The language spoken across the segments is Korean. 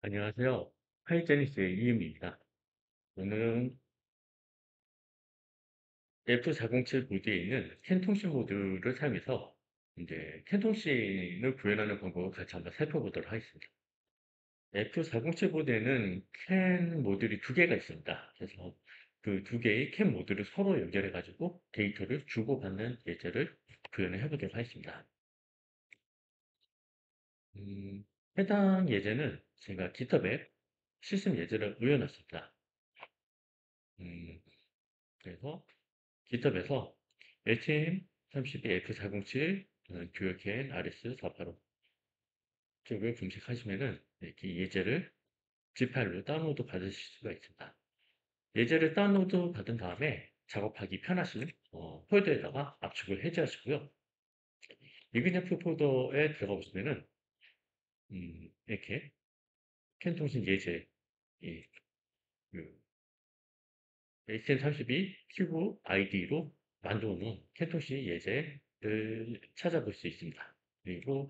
안녕하세요. 하이제니스의 이음입니다. 오늘은 F407 보드에 있는 캔 통신 모드를 사용해서 캔 통신을 구현하는 방법을 같이 한번 살펴보도록 하겠습니다. F407 보드에는 캔 모듈이 두 개가 있습니다. 그래서 그 두 개의 캔 모듈을 서로 연결해가지고 데이터를 주고받는 예제를 구현을 해보도록 하겠습니다. 음, 해당 예제는 제가 GitHub에 시스템 예제를 올려놨습니다. 음, 그래서 GitHub에서 LTM32F407 듀얼캔 RS485 쪽을 검색하시면은 이렇게 예제를 zip 파일로 다운로드 받으실 수가 있습니다. 예제를 다운로드 받은 다음에 작업하기 편하신 폴더에다가 압축을 해제하시고요. 이그네프 폴더에 들어가 보시면은 이렇게 캔 통신 예제 이, 그 HN32 큐브 아이디로 만들어 놓은 캔 통신 예제를 찾아볼 수 있습니다. 그리고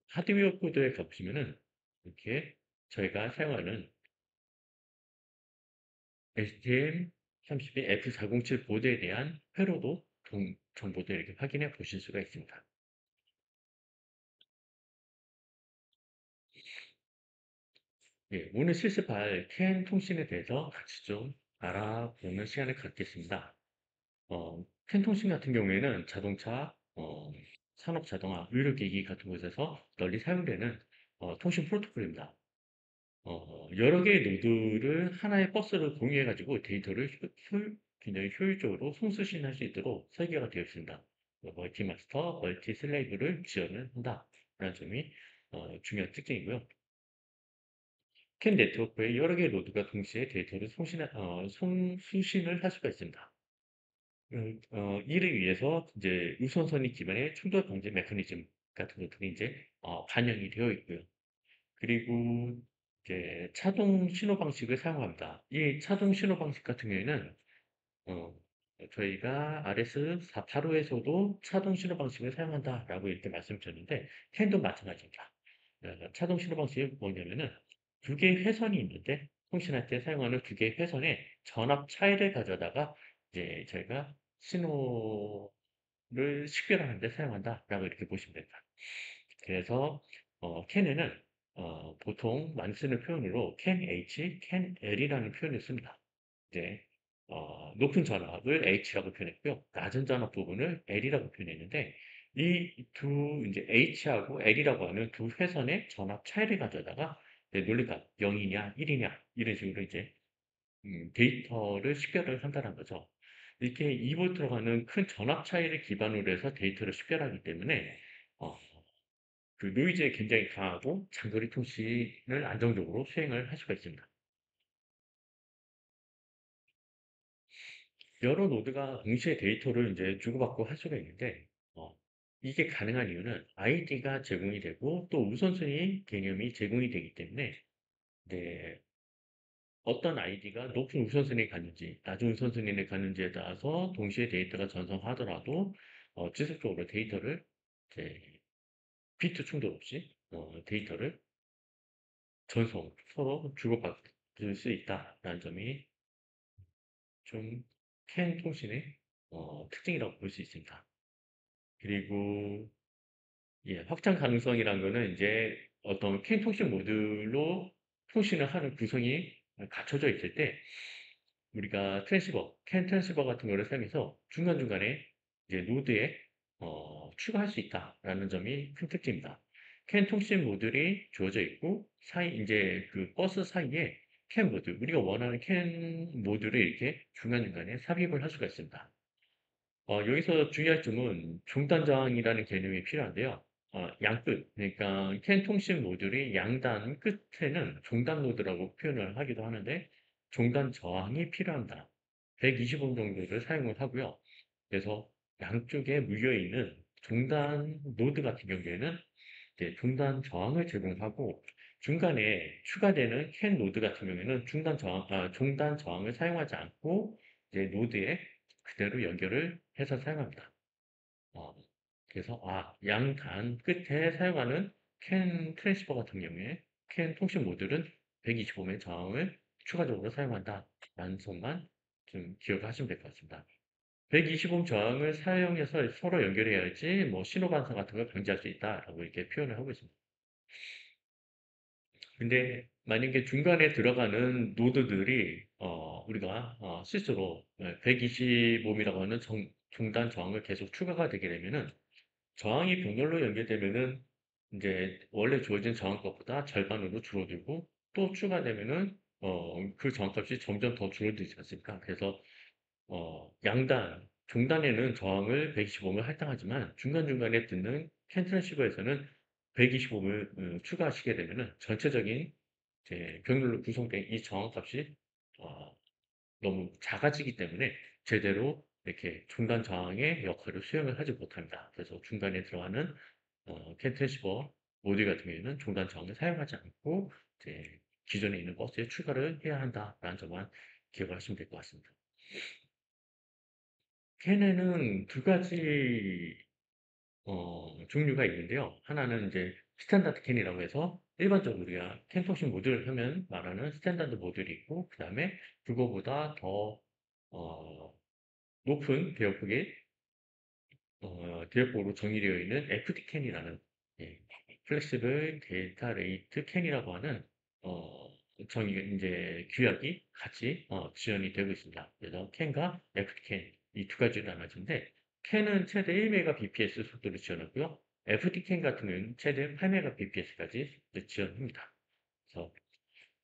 하드웨어 코드에 가보시면은 이렇게 저희가 사용하는 STM32 F407 보드에 대한 회로도 정보도 이렇게 확인해 보실 수가 있습니다. 예, 오늘 실습할 CAN 통신에 대해서 같이 좀 알아보는 시간을 갖겠습니다. CAN 통신 같은 경우에는 자동차, 산업 자동화, 의료기기 같은 곳에서 널리 사용되는 통신 프로토콜입니다. 여러 개의 노드를 하나의 버스를 공유해가지고 데이터를 굉장히 효율적으로 송수신할 수 있도록 설계가 되어 있습니다. 멀티마스터, 멀티 슬레이브를 지원을 한다라는 점이 중요한 특징이고요. 캔 네트워크에 여러 개의 노드가 동시에 데이터를 송수신을 할 수가 있습니다. 이를 위해서 이제 우선선이 기반의 충돌 방지 메커니즘 같은 것들이 이제 반영이 되어 있고요. 그리고 이제 차동 신호 방식을 사용합니다. 이 차동 신호 방식 같은 경우에는 어, 저희가 RS485에서도 차동 신호 방식을 사용한다라고 이렇게 말씀드렸는데 캔도 마찬가지입니다. 차동 신호 방식이 뭐냐면은 두 개의 회선이 있는데 통신할 때 사용하는 두 개의 회선의 전압 차이를 가져다가 이제 저희가 신호를 식별하는 데 사용한다라고 이렇게 보시면 됩니다. 그래서 캔에는 보통 많이 쓰는 표현으로 can H, can L이라는 표현을 씁니다. 이제 높은 전압을 H라고 표현했고요. 낮은 전압 부분을 L이라고 표현했는데 이 두 이제 H하고 L이라고 하는 두 회선의 전압 차이를 가져다가 이제 논리가 0이냐 1이냐 이런 식으로 이제 데이터를 식별을 한다는 거죠. 이렇게 2볼트로 가는 큰 전압 차이를 기반으로 해서 데이터를 식별하기 때문에 어, 그 노이즈에 굉장히 강하고 장거리 통신을 안정적으로 수행을 할 수가 있습니다. 여러 노드가 동시에 데이터를 이제 주고받고 할 수가 있는데, 어, 이게 가능한 이유는 아이디가 제공이 되고 또 우선순위 개념이 제공이 되기 때문에, 네, 어떤 아이디가 높은 우선순위에 갔는지, 낮은 우선순위에 갔는지에 따라서 동시에 데이터가 전송하더라도, 지속적으로 데이터를, 이제 비트 충돌 없이, 데이터를 서로 주고받을 수 있다라는 점이 좀 캔 통신의 특징이라고 볼 수 있습니다. 그리고 예, 확장 가능성이라는 거는 이제 어떤 캔 통신 모듈로 통신을 하는 구성이 갖춰져 있을 때 우리가 캔 트랜시버 같은 거를 사용해서 중간중간에 이제 노드에 추가할 수 있다라는 점이 큰 특징입니다. 캔 통신 모듈이 주어져 있고 이제 그 버스 사이에 캔 모듈, 우리가 원하는 캔 모듈을 이렇게 중간중간에 삽입을 할 수가 있습니다. 여기서 주의할 점은 중단 저항이라는 개념이 필요한데요. 양끝, 그러니까 캔 통신 모듈이 양단 끝에는 종단 노드라고 표현을 하기도 하는데 종단 저항이 필요합니다. 120옴 정도를 사용을 하고요. 그래서 양쪽에 물려 있는 종단 노드 같은 경우에는 이제 종단 저항을 제공하고 중간에 추가되는 캔 노드 같은 경우에는 종단 저항을 사용하지 않고 이제 노드에 그대로 연결을 해서 사용합니다. 어, 그래서 양단 끝에 사용하는 캔 트랜스퍼 같은 경우에 캔 통신 모듈은 125의 저항을 추가적으로 사용한다라는 점만 좀 기억하시면 될 것 같습니다. 125옴 저항을 사용해서 서로 연결해야지 뭐 신호 반사 같은 걸 방지할 수 있다라고 이렇게 표현을 하고 있습니다. 근데 만약에 중간에 들어가는 노드들이 우리가 스스로 125옴이라고 하는 중단 저항을 계속 추가가 되게 되면은 저항이 병렬로 연결되면은 이제 원래 주어진 저항값보다 절반으로 줄어들고 또 추가되면은 그 저항값이 점점 더 줄어들지 않습니까? 그래서 양단, 중단에는 저항을 125옴을 할당하지만 중간중간에 듣는 캔 트랜시버에서는 125옴을 추가하시게 되면은 전체적인 이제 병렬로 구성된 이 저항값이 어, 너무 작아지기 때문에 제대로 이렇게 중단 저항의 역할을 수행을 하지 못합니다. 그래서 중간에 들어가는 캔 트랜시버 모듈 같은 경우에는 중단 저항을 사용하지 않고 이제 기존에 있는 버스에 추가를 해야 한다라는 점만 기억을 하시면 될 것 같습니다. 캔에는 두 가지 종류가 있는데요. 하나는 이제 스탠다드 캔이라고 해서 일반적으로 우리가 캔 통신 모듈 하면 말하는 스탠다드 모듈이 있고 그다음에 그거보다 더 높은 대역폭의 대역폭으로 정의되어 있는 FD 캔이라는 예, 플렉시블 데이터 레이트 캔이라고 하는 어, 정의 이제 규약이 같이 지원이 되고 있습니다. 그래서 캔과 FD 캔 이 두 가지로 나눠지는데 캔은 최대 1Mbps 속도를 지원하고요. FD 캔 같은 경우는 최대 8Mbps까지 지원합니다. 그래서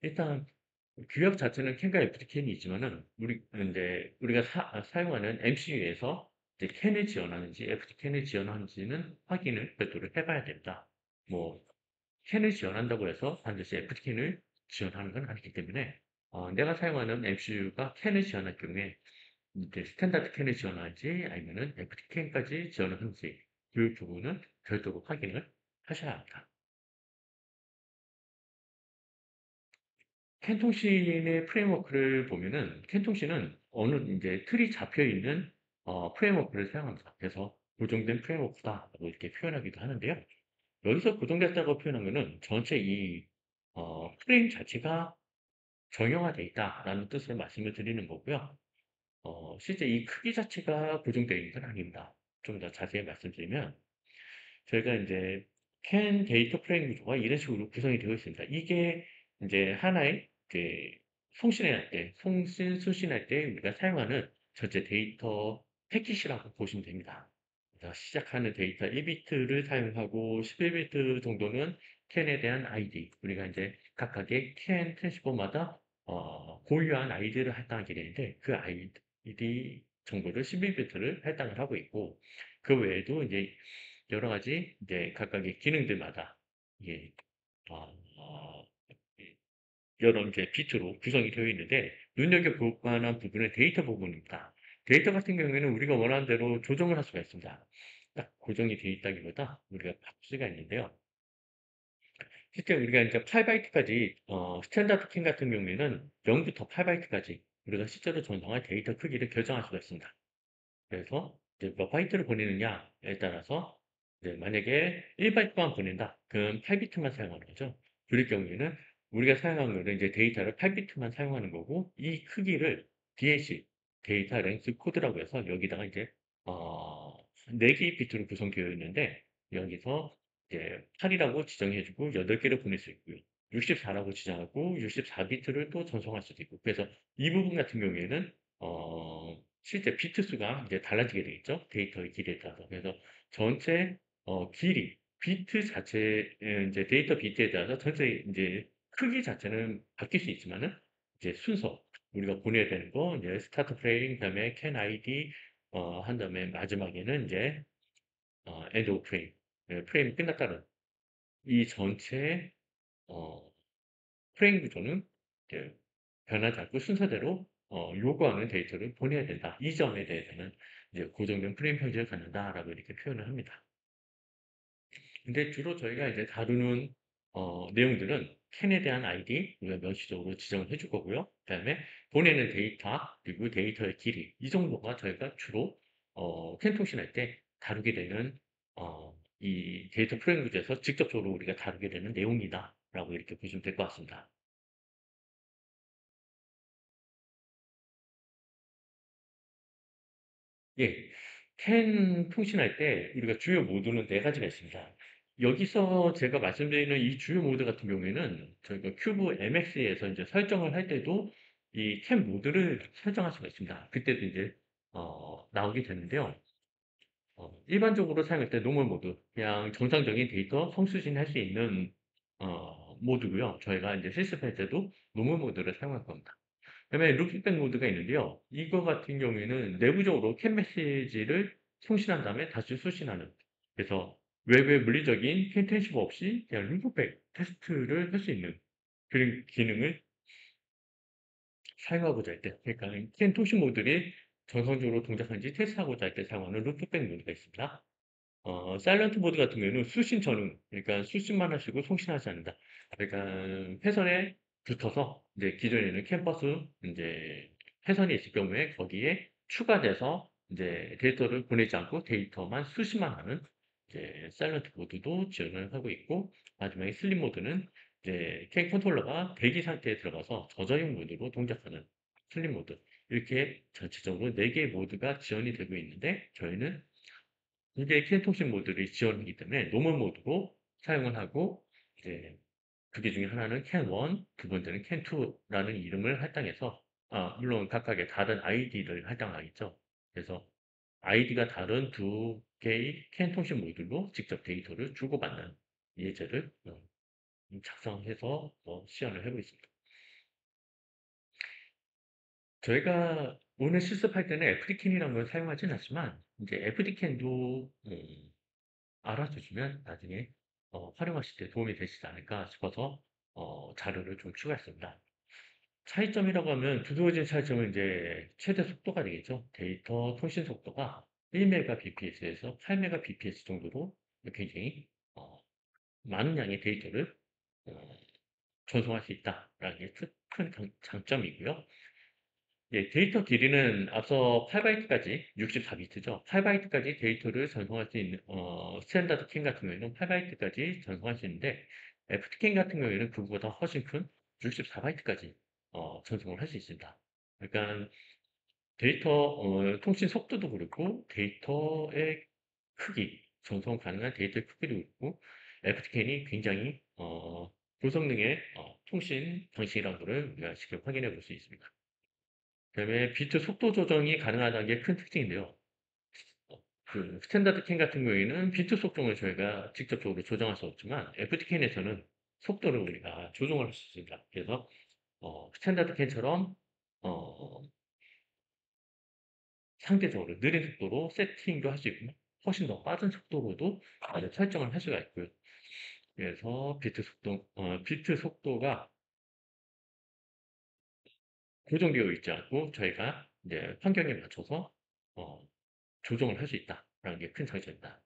일단 규약 자체는 캔과 FT캔이 있지만은 우리가 사용하는 MCU에서 이제 캔을 지원하는지 FT캔을 지원하는지는 확인을 별도로 해봐야 됩니다. 뭐 캔을 지원한다고 해서 반드시 FT캔을 지원하는 건 아니기 때문에 내가 사용하는 MCU가 캔을 지원할 경우에 이제 스탠다드 캔을 지원하는지 아니면은 FT캔까지 지원을 하는지 그 부분은 별도로 확인을 하셔야 합니다. 캔통신의 프레임워크를 보면은 캔통신은 어느 이제 틀이 잡혀 있는 프레임워크를 사용합니다. 그래서 고정된 프레임워크다라고 이렇게 표현하기도 하는데요. 여기서 고정됐다고 표현한 거는 전체 이 프레임 자체가 정형화되어 있다라는 뜻을 말씀을 드리는 거고요. 실제 이 크기 자체가 고정되어 있는 건 아닙니다. 좀 더 자세히 말씀드리면 저희가 이제 캔 데이터 프레임 구조가 이런 식으로 구성이 되어 있습니다. 이게 이제 하나의 송신, 수신할 때 우리가 사용하는 전체 데이터 패킷이라고 보시면 됩니다. 그래서 시작하는 데이터 1비트를 사용하고 11비트 정도는 캔에 대한 아이디, 우리가 이제 각각의 캔 트랜스포마다 고유한 아이디를 할당하게 되는데 그 아이디 정보를 11비트를 할당을 하고 있고 그 외에도 이제 여러 가지 이제 각각의 기능들마다 이게 어, 어, 여러 이제 비트로 구성이 되어 있는데 눈여겨볼 만한 부분은 데이터 부분입니다. 데이터 같은 경우에는 우리가 원하는 대로 조정을 할 수가 있습니다. 딱 고정이 되어 있다기보다 우리가 바꿀 수가 있는데요. 실제 우리가 이제 8바이트까지 스탠다드 캔 같은 경우에는 0부터 8바이트까지 우리가 실제로 전송할 데이터 크기를 결정할 수가 있습니다. 그래서 이제 몇 바이트를 보내느냐에 따라서 이제 만약에 1바이트만 보낸다. 그럼 8비트만 사용하는 거죠. 그럴 경우에는 우리가 사용하는 거는 이제 데이터를 8비트만 사용하는 거고 이 크기를 DLC, 데이터 랭스 코드라고 해서 여기다가 이제 4개의 비트로 구성되어 있는데 여기서 이제 8이라고 지정해주고 8개를 보낼 수 있고요. 64라고 지정하고 64비트를 또 전송할 수도 있고 그래서 이 부분 같은 경우에는 실제 비트 수가 이제 달라지게 되겠죠. 데이터의 길이에 따라서. 그래서 전체 길이, 비트 자체, 이제 데이터 비트에 따라서 전체 이제 크기 자체는 바뀔 수 있지만은 이제 순서, 우리가 보내야 되는 거, 이제 스타트 프레임, 그다음에 캔 아이디, 한 다음에 마지막에는 이제 엔드 오브 프레임, 프레임이 끝났다는 이 전체 어, 프레임 구조는 이제 변하지 않고 순서대로 요구하는 데이터를 보내야 된다. 이 점에 대해서는 이제 고정된 프레임 형식을 갖는다라고 이렇게 표현을 합니다. 근데 주로 저희가 이제 다루는 내용들은 캔에 대한 아이디 우리가 명시적으로 지정을 해줄 거고요. 그다음에 보내는 데이터 그리고 데이터의 길이 이 정도가 저희가 주로 캔 통신할 때 다루게 되는 이 데이터 프레임 구조에서 직접적으로 우리가 다루게 되는 내용이다. 라고 이렇게 보시면 될 것 같습니다. 예, 캔 통신할 때 우리가 주요 모드는 네 가지가 있습니다. 여기서 제가 말씀드리는 이 주요 모드 같은 경우에는 저희가 큐브 MX에서 이제 설정을 할 때도 이 캔 모드를 설정할 수가 있습니다. 그때도 이제 나오게 되는데요. 일반적으로 사용할 때 노멀 모드, 그냥 정상적인 데이터 성수신 할 수 있는 모드고요. 저희가 이제 실습할 때도 노멀 모드를 사용할 겁니다. 그다음에 루프백 모드가 있는데요. 이거 같은 경우에는 내부적으로 캔 메시지를送신한 다음에 다시 수신하는. 그래서 외부의 물리적인 캔 트랜시버 없이 그냥 루프백 테스트를 할 수 있는 그런 기능을 사용하고자 할 때, 그러니까 캔 통신 모듈이 정상적으로 동작하는지 테스트하고자 할 때 사용하는 루프백 모드가 있습니다. 사일런트 모드 같은 경우에는 수신 전후, 그러니까 수신만 하시고 송신하지 않는다. 그러니까 회선에 붙어서 이제 기존에는 캠퍼스 이제 회선이 있을 경우에 거기에 추가돼서 이제 데이터를 보내지 않고 데이터만 수신만 하는 이제 사일런트 모드도 지원을 하고 있고, 마지막에 슬립 모드는 이제 캠 컨트롤러가 대기 상태에 들어가서 저저용 모드로 동작하는 슬립 모드. 이렇게 전체적으로 4개의 모드가 지원이 되고 있는데, 저희는 이게 캔통신 모드를 지원하기 때문에 노멀 모드로 사용을 하고, 이제 두 개 중에 하나는 캔1, 두 번째는 캔2라는 이름을 할당해서, 물론 각각의 다른 아이디를 할당하겠죠. 그래서 아이디가 다른 두 개의 캔 통신 모듈로 직접 데이터를 주고받는 예제를 작성해서 시연을 해보고 있습니다. 저희가 오늘 실습할 때는 FD캔이라는 걸 사용하진 않지만, 이제 FD캔도 알아두시면 나중에 활용하실 때 도움이 되시지 않을까 싶어서 자료를 좀 추가했습니다. 차이점이라고 하면 두드러진 차이점은 이제 최대 속도가 되겠죠. 데이터 통신 속도가 1Mbps에서 8Mbps 정도로 굉장히 많은 양의 데이터를 어, 전송할 수 있다라는 게 큰 장점이고요. 예, 데이터 길이는 앞서 8바이트까지 64비트죠. 8바이트까지 데이터를 전송할 수 있는 스탠다드 캔 같은 경우에는 8바이트까지 전송할 수 있는데 FT 캔 같은 경우에는 그보다 훨씬 큰 64바이트까지 전송을 할 수 있습니다. 그러니까 데이터 통신 속도도 그렇고 데이터의 크기, 전송 가능한 데이터의 크기도 그렇고 FT 캔이 굉장히 고성능의 통신 방식이라는 것을 우리가 직접 확인해 볼 수 있습니다. 그다음에 비트 속도 조정이 가능하다는 게 큰 특징인데요. 그 스탠다드 캔 같은 경우에는 비트 속도를 저희가 직접적으로 조정할 수 없지만 FT캔에서는 속도를 우리가 조정을 할 수 있습니다. 그래서 스탠다드 캔처럼 어, 상대적으로 느린 속도로 세팅도 할 수 있고 훨씬 더 빠른 속도로도 설정을 할 수가 있고요. 그래서 비트 속도가 고정되어 있지 않고 저희가 이제 환경에 맞춰서 어, 조정을 할 수 있다라는 게 큰 장점입니다.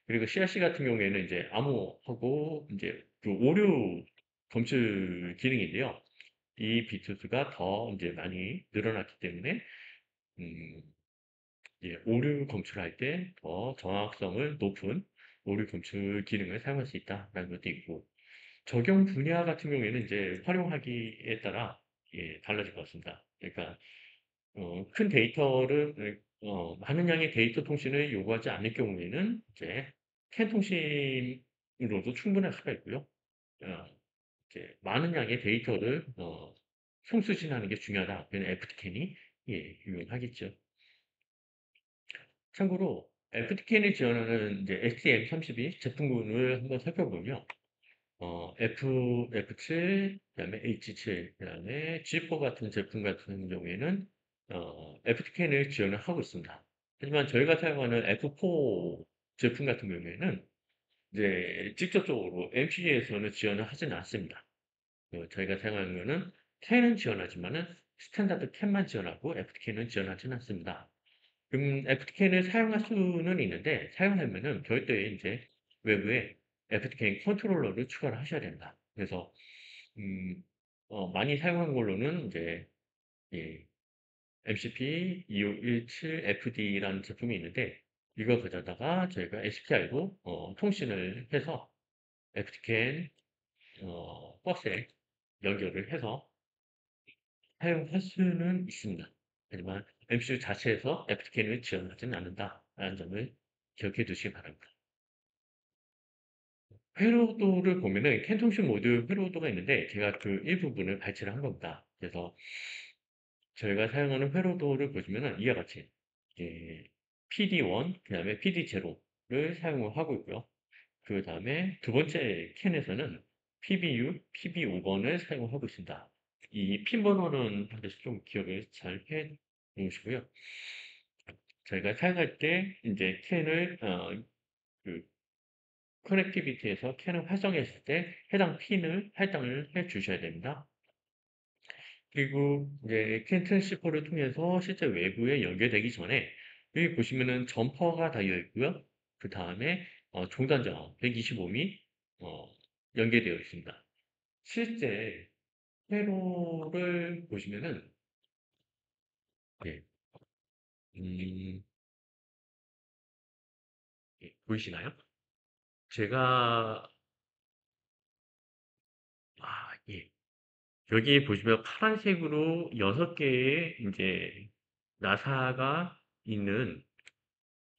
그리고 CRC 같은 경우에는 이제 암호하고 이제 그 오류 검출 기능인데요. 이 비트수가 더 이제 많이 늘어났기 때문에 음, 이제 오류 검출할 때 더 정확성을 높은 오류 검출 기능을 사용할 수 있다라는 것도 있고, 적용 분야 같은 경우에는 이제 활용하기에 따라 달라질 것 같습니다. 그러니까 큰 데이터를 많은 양의 데이터 통신을 요구하지 않을 경우에는 이제 캔 통신으로도 충분할 수가 있고요. 어, 이제 많은 양의 데이터를 송수신하는 게 중요하다. 그는 FT캔이 유용하겠죠. 참고로 FT캔을 지원하는 이제 STM32 제품군을 한번 살펴보면요. F7, 그다음에 H7, 그다음에 G4 같은 제품 같은 경우에는 FT캔을 지원을 하고 있습니다. 하지만 저희가 사용하는 F4 제품 같은 경우에는 이제 직접적으로 MPG에서는 지원을 하지는 않습니다. 저희가 사용하는 거는 캔은 지원하지만은 스탠다드 캔만 지원하고 FT캔은 지원하지는 않습니다. 그럼 FT캔을 사용할 수는 있는데 사용하면은 별도의 이제 외부에 FT캔 컨트롤러를 추가를 하셔야 됩니다. 그래서 음, 많이 사용한 걸로는 이제 예, MCP 2517FD라는 제품이 있는데 이걸 가져다가 저희가 SPI로 통신을 해서 FT캔 버스에 연결을 해서 사용할 수는 있습니다. 하지만 MCU 자체에서 FTK는 지원하지는 않는다라는 점을 기억해 두시기 바랍니다. 회로도를 보면은 캔통신 모드 회로도가 있는데 제가 그 일부분을 발췌를 한 겁니다. 그래서 저희가 사용하는 회로도를 보시면은 이와 같이 PD1, 그 다음에 PD0를 사용을 하고 있고요. 그 다음에 두 번째 캔에서는 PBU, PB5번을 사용을 하고 있습니다. 이 핀 번호는 반드시 좀 기억을 잘 해 놓으시고요. 저희가 사용할 때 이제 캔을 그 커넥티비티에서 캔을 활성화했을 때 해당 핀을 할당을 해 주셔야 됩니다. 그리고 이제 캔 트랜시퍼를 통해서 실제 외부에 연결되기 전에 여기 보시면은 점퍼가 달려 있고요. 그 다음에 종단전 125mm 연결되어 있습니다. 실제 회로를 보시면은 예, 음, 예, 보이시나요? 제가 예. 여기 보시면 파란색으로 6개의 이제 나사가 있는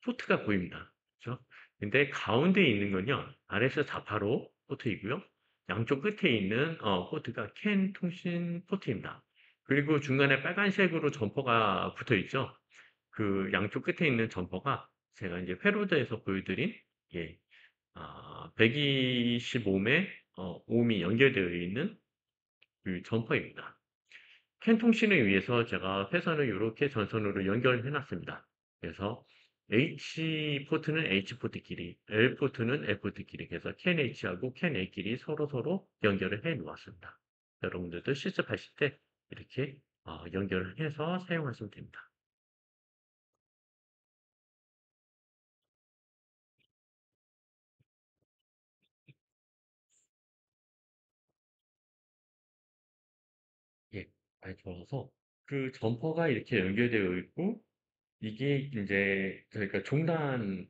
포트가 보입니다. 그렇죠? 근데 가운데 있는 건요. RS 485 포트이고요. 양쪽 끝에 있는 포트가 캔 통신 포트입니다. 그리고 중간에 빨간색으로 점퍼가 붙어 있죠. 그 양쪽 끝에 있는 점퍼가 제가 이제 회로드에서 보여드린 예, 125매 5미 연결되어 있는 그 점퍼입니다. 캔 통신을 위해서 제가 회선을 이렇게 전선으로 연결해 놨습니다. 그래서 H 포트는 H 포트끼리, L 포트는 L 포트끼리, 그래서 캔 H하고 캔 A끼리 서로 연결을 해 놓았습니다. 여러분들도 실습하실 때 이렇게 연결을 해서 사용하시면 됩니다. 예, 많이 좋아서 그 점퍼가 이렇게 연결되어 있고 이게 이제 저희가 종단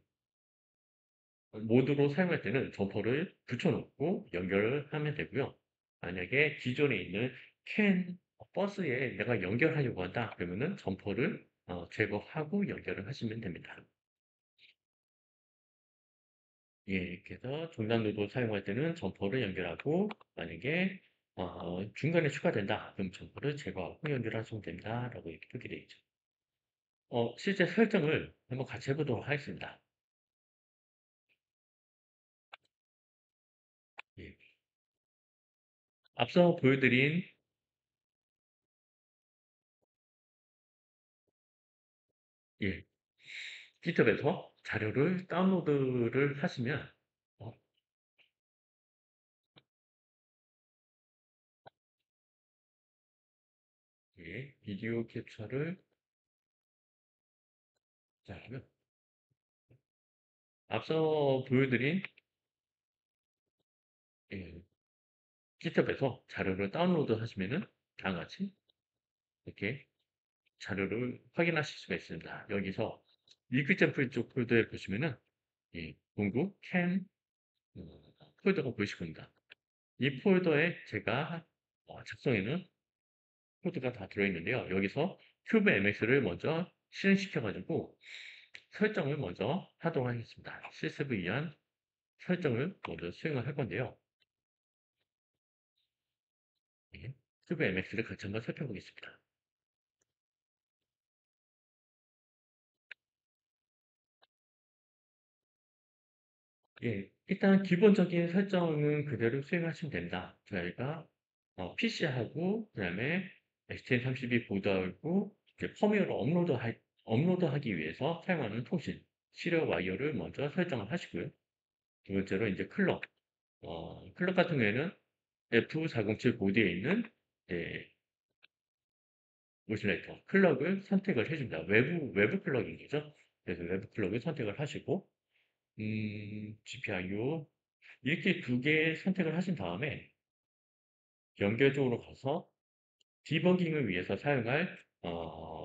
모드로 사용할 때는 점퍼를 붙여놓고 연결을 하면 되고요. 만약에 기존에 있는 캔 버스에 내가 연결하려고 한다 그러면은 점퍼를 제거하고 연결을 하시면 됩니다. 예, 그래서 중단로도 사용할 때는 점퍼를 연결하고 만약에 중간에 추가된다 그럼 점퍼를 제거하고 연결하시면 됩니다. 라고 이렇게 표기되어 있죠. 실제 설정을 한번 같이 해보도록 하겠습니다. 예, 앞서 보여드린 예, GitHub에서 자료를 다운로드를 하시면 어, 예, 비디오 캡처를 자 하면 앞서 보여드린 예, GitHub에서 자료를 다운로드 하시면은 다음과 같이 이렇게 자료를 확인하실 수가 있습니다. 여기서 리퀴템플 쪽 폴더에 보시면은 공구 캔 폴더가 보이실 겁니다. 이 폴더에 제가 작성해놓은 코드가 다 들어있는데요. 여기서 큐브 MX를 먼저 실행시켜가지고 설정을 먼저 하도록 하겠습니다. 실습을 위한 설정을 먼저 수행을 할 건데요. 예, 큐브 MX를 같이 한번 살펴보겠습니다. 예, 일단 기본적인 설정은 그대로 수행하시면 됩니다. 저희가 PC하고 그다음에 STM32 보드하고 이제 펌웨어를 업로드하기 위해서 사용하는 통신 시리얼 와이어를 먼저 설정을 하시고요. 두 번째로 이제 클럭 같은 경우에는 F407 보드에 있는 예, 오실레이터 클럭을 선택을 해줍니다. 외부 클럭인 거죠. 그래서 외부 클럭을 선택을 하시고 GPIO 이렇게 두 개 선택을 하신 다음에 연결 쪽으로 가서 디버깅을 위해서 사용할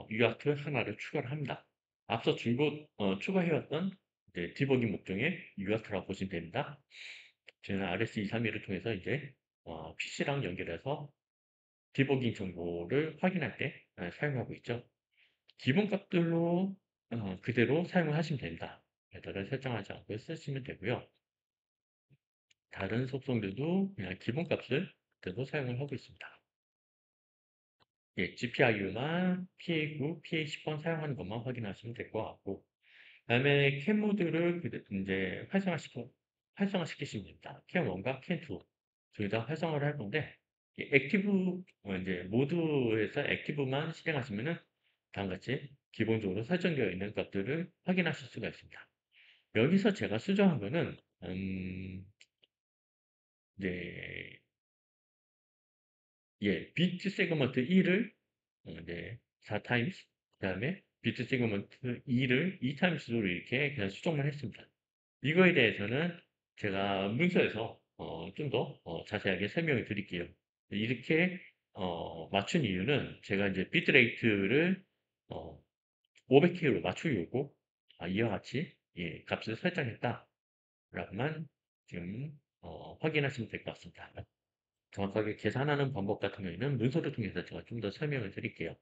UART 하나를 추가를 합니다. 앞서 추가해왔던 이제 디버깅 목적의 UART라고 보시면 됩니다. 저는 RS231을 통해서 이제 PC랑 연결해서 디버깅 정보를 확인할 때 사용하고 있죠. 기본 값들로 그대로 사용을 하시면 됩니다. 배달을 설정하지 않고 쓰시면 되고요. 다른 속성들도 그냥 기본 값을 그대로 사용을 하고 있습니다. 예, GPIO만 PA9, PA10번 사용하는 것만 확인하시면 될 것 같고, 그다음에 캠 모드를 이제 활성화시키시면 됩니다. 캠 1과 캠 2, 둘 다 활성화를 할 건데, 액티브, 이제 모드에서 액티브만 실행하시면은 다음과 같이 기본적으로 설정되어 있는 값들을 확인하실 수가 있습니다. 여기서 제가 수정한 거는, 이제, 예, 비트 세그먼트 1을 이제 4 타임스, 그 다음에 비트 세그먼트 2를 2 타임스로 이렇게 그냥 수정만 했습니다. 이거에 대해서는 제가 문서에서 좀 더 자세하게 설명을 드릴게요. 이렇게 맞춘 이유는 제가 이제 비트레이트를 500K로 맞추려고 이와 같이 예, 값을 설정했다라고만 지금 확인하시면 될 것 같습니다. 정확하게 계산하는 방법 같은 경우에는 문서를 통해서 제가 좀 더 설명을 드릴게요.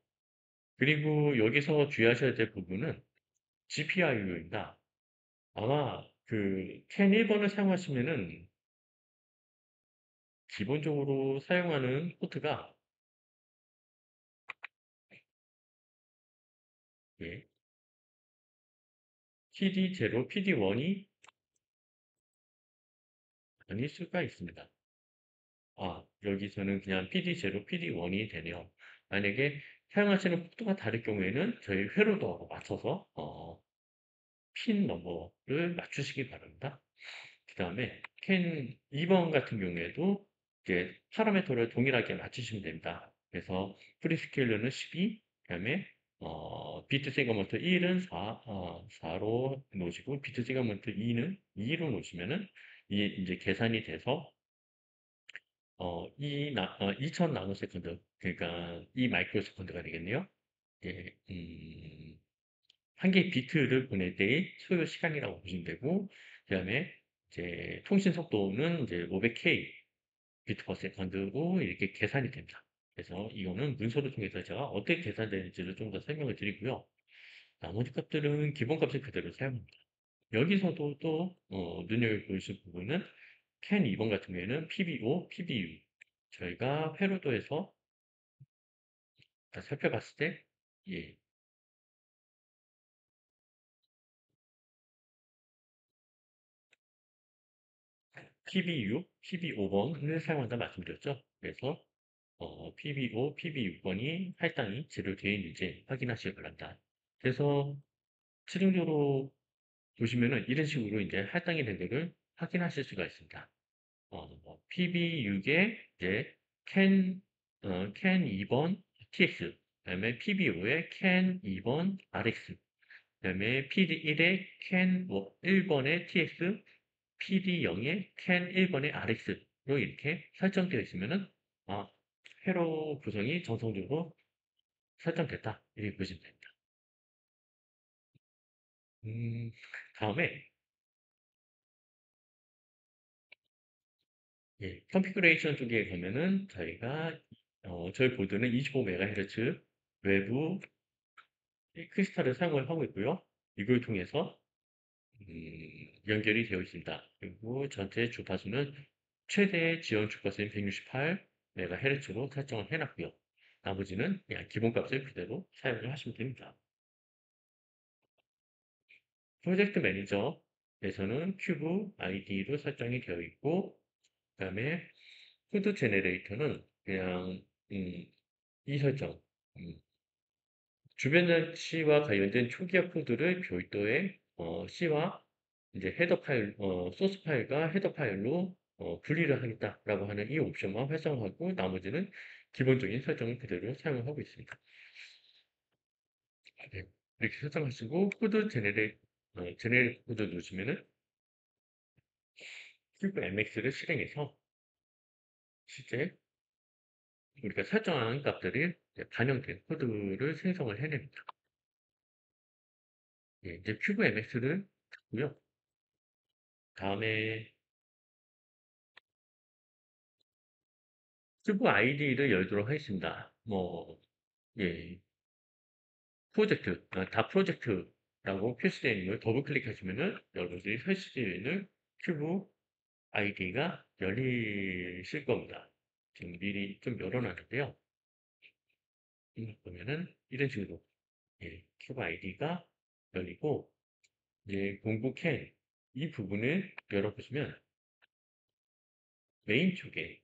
그리고 여기서 주의하셔야 될 부분은 GPIO입니다. 아마 그 캔 1번을 사용하시면은 기본적으로 사용하는 포트가 예, PD0, PD1이 아닐 수가 있습니다. 여기서는 그냥 PD0, PD1이 되네요. 만약에 사용하시는 포트가 다를 경우에는 저희 회로도 맞춰서 핀 넘버를 맞추시기 바랍니다. 그 다음에 캔 2번 같은 경우에도 이제 파라미터를 동일하게 맞추시면 됩니다. 그래서 프리스케일러는 12, 그 다음에 비트 세그먼트 1은 4로 놓으시고 비트 세그먼트 2는 2로 놓으시면은 이게 이제 계산이 돼서 2000 나노세컨드 그러니까 2 마이크로 세컨드가 되겠네요. 예, 한 개의 비트를 보낼 때의 소요 시간이라고 보시면 되고, 그 다음에 이제 통신 속도는 이제 500K 비트 퍼 세컨드로 이렇게 계산이 됩니다. 그래서 이거는 문서를 통해서 제가 어떻게 계산되는지를 좀 더 설명을 드리고요. 나머지 값들은 기본 값을 그대로 사용합니다. 여기서도 또 눈여겨보실 부분은 캔 2번 같은 경우에는 PBO, PBU 저희가 회로도에서 살펴봤을 때 예, PBU, PB5번을 사용한다 말씀드렸죠. 그래서 PB5, PB6번이 할당이 제대로 되어 있는지 확인하시기 바랍니다. 그래서 최종적으로 보시면은 이런 식으로 이제 할당이 된 것을 확인하실 수가 있습니다. PB6에 이제 캔 2번 TX, 그다음에 PB5에 캔 2번 RX, 그다음에 PD1에 캔 1번의 TX, PD0에 캔 1번의 RX로 이렇게 설정되어 있으면은 아, 회로 구성이 정상적으로 설정됐다. 이렇게 보시면 됩니다. 음, 다음에 예, 컨피그레이션 쪽에 가면은 저희가 저희 보드는 25MHz 외부 크리스탈을 사용을 하고 있고요. 이걸 통해서 연결이 되어 있습니다. 그리고 전체 주파수는 최대 지원 주파수인 168MHz로 설정을 해놨고요. 나머지는 그냥 기본값을 그대로 사용을 하시면 됩니다. 프로젝트 매니저에서는 큐브 아이디로 설정이 되어 있고, 그 다음에 코드 제네레이터는 그냥 이 설정, 음, 주변 장치와 관련된 초기화 코드를 별도의 C와 이제 헤더 파일, 소스 파일과 헤더 파일로 분리를 하겠다라고 하는 이 옵션만 활성화하고 나머지는 기본적인 설정을 그대로 사용을 하고 있습니다. 네, 이렇게 설정하시고 코드 제네레이트 코드 누르시면은 큐브 MX를 실행해서 실제 우리가 설정한 값들이 반영된 코드를 생성을 해냅니다. 예, 이제 큐브 MX를 닫고요. 다음에 큐브 아이디를 열도록 하겠습니다. 뭐, 예, 프로젝트, 다 프로젝트라고 표시되어 있는 걸 더블 클릭하시면은 여러분들이 설치되어 있는 큐브 아이디가 열리실 겁니다. 지금 미리 좀 열어놨는데요. 보면은 이런 식으로 예, 큐브 아이디가 열리고 이제 공구 캔 이 부분을 열어보시면 메인 쪽에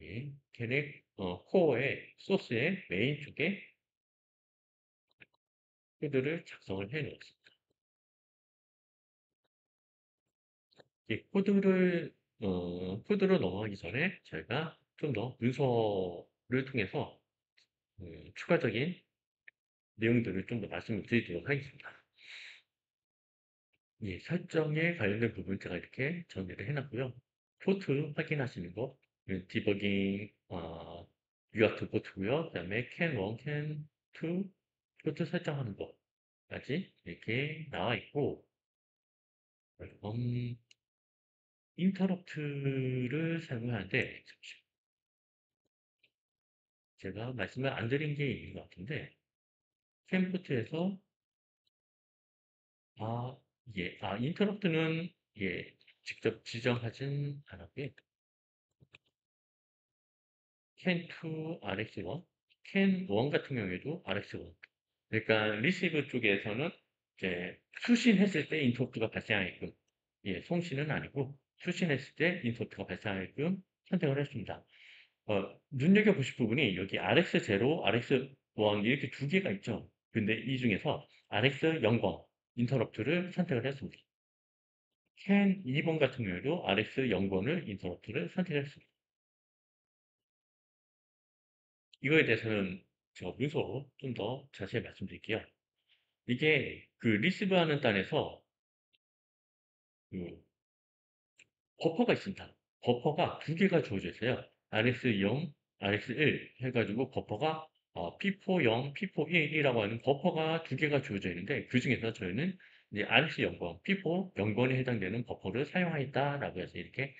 예, 캔의 코어의 소스의 메인 쪽에 코드를 작성을 해 놓습니다. 이 코드로 넘어가기 전에 저희가 좀 더 문서를 통해서 추가적인 내용들을 좀 더 말씀을 드리도록 하겠습니다. 예, 설정에 관련된 부분 제가 이렇게 정리를 해놨고요. 포트 확인하시는 거, 디버깅, UART 포트고요. 그 다음에 can1, can2 포트 설정하는 거까지 이렇게 나와 있고, 음, 인터럽트를 사용하는데, 제가 말씀을 안 드린 게 있는 것 같은데, can 포트에서, 아, 예, 인터럽트는, 예, 직접 지정하진 않았고요. 캔2 RX1, 캔1 같은 경우에도 RX1. 그러니까 리시브 쪽에서는 이제 수신했을 때 인터프트가 발생하게끔, 예, 송신은 아니고 수신했을 때 인터프트가 발생하게끔 선택을 했습니다. 눈여겨보실 부분이 여기 RX0, RX1 이렇게 두 개가 있죠. 근데 이 중에서 RX0번 인터럽트를 선택을 했습니다. 캔 2번 같은 경우에도 RX0번을 인터럽트를 선택했습니다. 이거에 대해서는 제가 문서로 좀 더 자세히 말씀드릴게요. 이게 그 리시브하는 단에서 그 버퍼가 있습니다. 버퍼가 두 개가 주어져 있어요. RS0, RS1 해가지고 버퍼가 P40, P41이라고 하는 버퍼가 두 개가 주어져 있는데 그 중에서 저희는 이제 RS0번, P4 0번에 해당되는 버퍼를 사용하겠다라고 해서 이렇게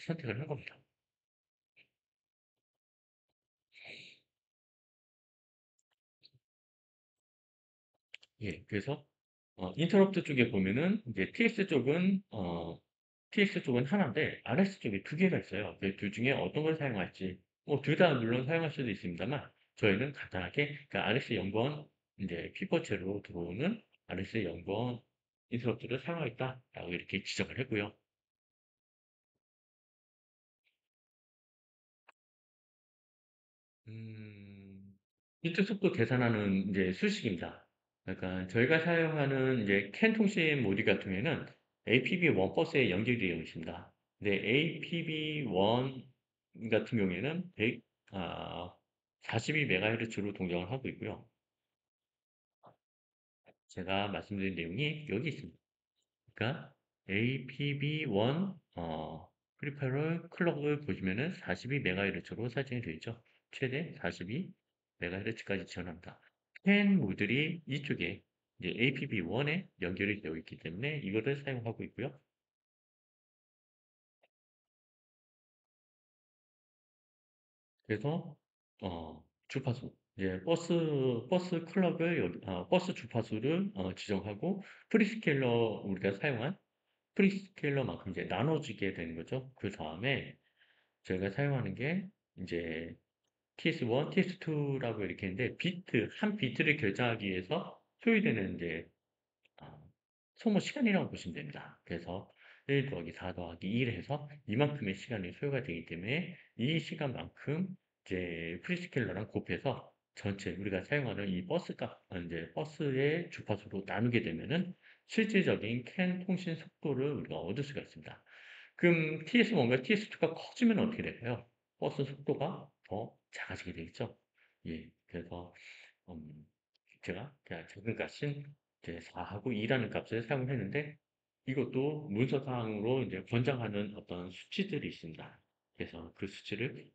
선택을 한 겁니다. 예, 그래서 인터럽트 쪽에 보면은 이제 TS 쪽은 하나인데 RS 쪽에 두 개가 있어요. 그둘 중에 어떤 걸 사용할지 뭐 둘 다 물론 사용할 수도 있습니다만 저희는 간단하게 그러니까 RS 0번 이제 피퍼체로 들어오는 RS 0번 인터럽트를 사용하겠다라고 이렇게 지정을 했고요. 비트 속도 계산하는 이제 수식입니다. 그러니까 저희가 사용하는 이제 캔 통신 모듈 같은 경우에는 APB1 버스에 연결되어 있습니다. 근데 APB1 같은 경우에는 42MHz로 동작을 하고 있고요. 제가 말씀드린 내용이 여기 있습니다. 그러니까 APB1 프리페럴 클럭을 보시면은 42MHz로 설정이 되어 있죠. 최대 42MHz까지 지원합니다. 펜 모듈이 이쪽에 이제 APB1에 연결이 되어 있기 때문에 이거를 사용하고 있고요. 그래서 주파수 이제 버스 클럭을 버스 주파수를 지정하고 프리스케일러 우리가 사용한 프리스케일러만큼 이제 나눠지게 되는 거죠. 그 다음에 저희가 사용하는 게 이제 TS1, TS2라고 이렇게 있는데 한 비트를 결정하기 위해서 소요되는 이제 아, 소모 시간이라고 보시면 됩니다. 그래서 1 더하기 4 더하기 1 해서 이만큼의 시간이 소요가 되기 때문에 이 시간만큼 이제 프리스케일러랑 곱해서 전체 우리가 사용하는 이 버스 값, 이제 버스의 주파수로 나누게 되면은 실질적인 캔 통신 속도를 우리가 얻을 수가 있습니다. 그럼 TS1과 TS2가 커지면 어떻게 될까요? 버스 속도가 더 작아지게 되겠죠. 예, 그래서 음, 제가 그냥 작은 값인 이제 4하고 2라는 값을 사용했는데 이것도 문서상으로 이제 권장하는 어떤 수치들이 있습니다. 그래서 그 수치를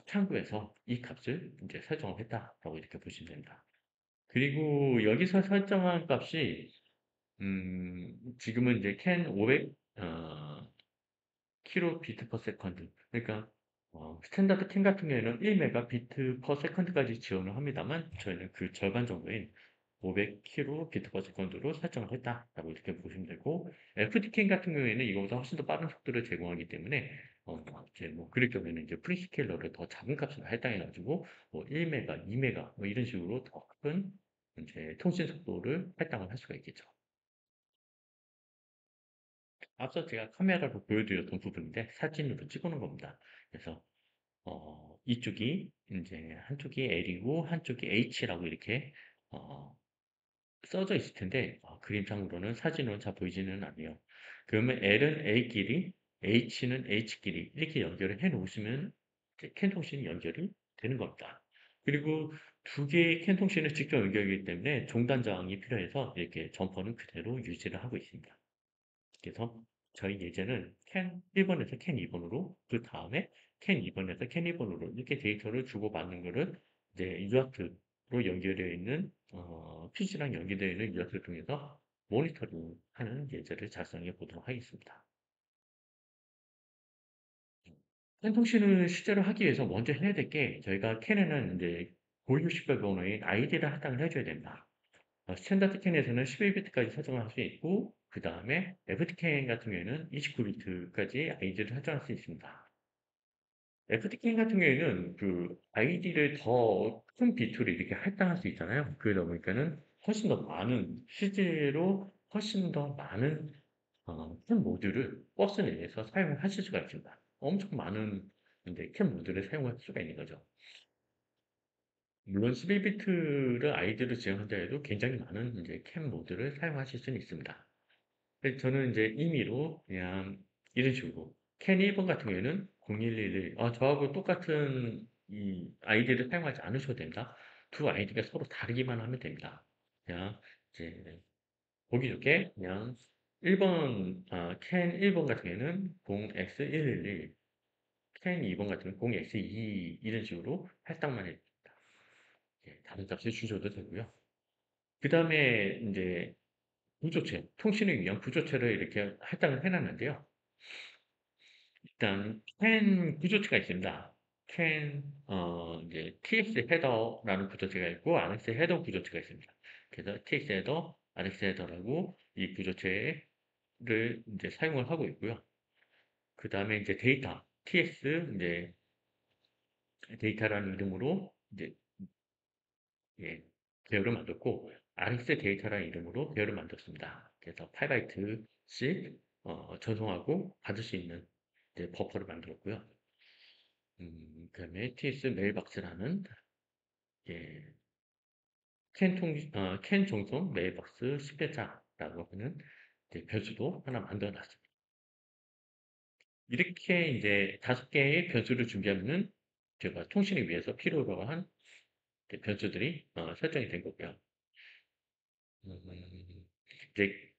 참고해서 이 값을 이제 설정을 했다라고 이렇게 보시면 됩니다. 그리고 여기서 설정한 값이 지금은 이제 캔 500 킬로비트 퍼 세컨드. 그러니까 스탠다드 캔 같은 경우에는 1 Mbps 까지 지원을 합니다만 저희는 그 절반 정도인 500kbps 로 설정을 했다라고 이렇게 보시면 되고 FD캔 같은 경우에는 이거보다 훨씬 더 빠른 속도를 제공하기 때문에 이제 뭐 그럴 경우에는 이제 프리스케일러를 더 작은 값으로 할당해 가지고 뭐 1메가, 2메가 뭐 이런 식으로 더 큰 이제 통신 속도를 할당을 할 수가 있겠죠. 앞서 제가 카메라로 보여드렸던 부분인데 사진으로 찍어 놓은 겁니다. 그래서 이쪽이 이제 한쪽이 L이고 한쪽이 H라고 이렇게 어, 써져 있을 텐데 그림상으로는 사진으로는 잘 보이지는 않네요. 그러면 L은 A끼리, H는 H끼리 이렇게 연결을 해 놓으시면 이제 캔 통신이 연결이 되는 겁니다. 그리고 두 개의 캔 통신을 직접 연결이기 때문에 종단 저항이 필요해서 이렇게 점퍼는 그대로 유지를 하고 있습니다. 그래서 저희 예제는 캔 1번에서 캔 2번으로 그 다음에 캔 2번에서 캔 1번으로 이렇게 데이터를 주고받는 거를 이제 UART로 연결되어 있는 PC랑 연결되어 있는 UART를 통해서 모니터링하는 예제를 작성해 보도록 하겠습니다. 캔 통신을 실제로 하기 위해서 먼저 해야 될 게 저희가 캔에는 이제 고유 식별 번호인 아이디를 할당을 해줘야 됩니다. 스탠다드 캔에서는 11비트까지 설정을 할 수 있고 그 다음에 FT캔 같은 경우에는 29비트까지 아이디를 설정할 수 있습니다. FT캔 같은 경우에는 그 아이디를 더 큰 비트로 이렇게 할당할 수 있잖아요. 그러다 보니까는 훨씬 더 많은 실제로 훨씬 더 많은 캔 모듈을 버스 내에서 사용을 하실 수가 있습니다. 엄청 많은 이제 캔 모듈을 사용할 수가 있는 거죠. 물론 11비트를 아이디를 지원한다 해도 굉장히 많은 이제 캠 모드를 사용하실 수는 있습니다. 근데 저는 이제 임의로 그냥 이런 식으로 캔 1번 같은 경우에는 0111 저하고 똑같은 이 아이디를 사용하지 않으셔도 됩니다. 두 아이디가 서로 다르기만 하면 됩니다. 그냥 이제 보기 좋게 그냥 1번 캔 1번 같은 경우에는 0x111 캔 2번 같은 경우는 0x2 이런 식으로 할당만 해 다른 값을 주셔도 되고요. 그 다음에 이제 구조체, 통신을 위한 구조체를 이렇게 할당을 해놨는데요. 일단 캔 구조체가 있습니다. 캔 이제 TX 헤더라는 구조체가 있고 RX 헤더 구조체가 있습니다. 그래서 TX 헤더, RX 헤더라고 이 구조체를 이제 사용을 하고 있고요. 그 다음에 이제 데이터, TX 이제 데이터라는 이름으로 이제 예, 배열을 만들고 RX 데이터라는 이름으로 배열을 만들었습니다. 그래서 8바이트씩 전송하고 받을 수 있는 이제 버퍼를 만들었고요. 그다음에 TS 메일박스라는 예, 캔 전송 메일박스 10회차라고 하는 이제 변수도 하나 만들어 놨습니다. 이렇게 이제 5개의 변수를 준비하면은 제가 통신을 위해서 필요로 한 변수들이 설정이 된 거고요. 이제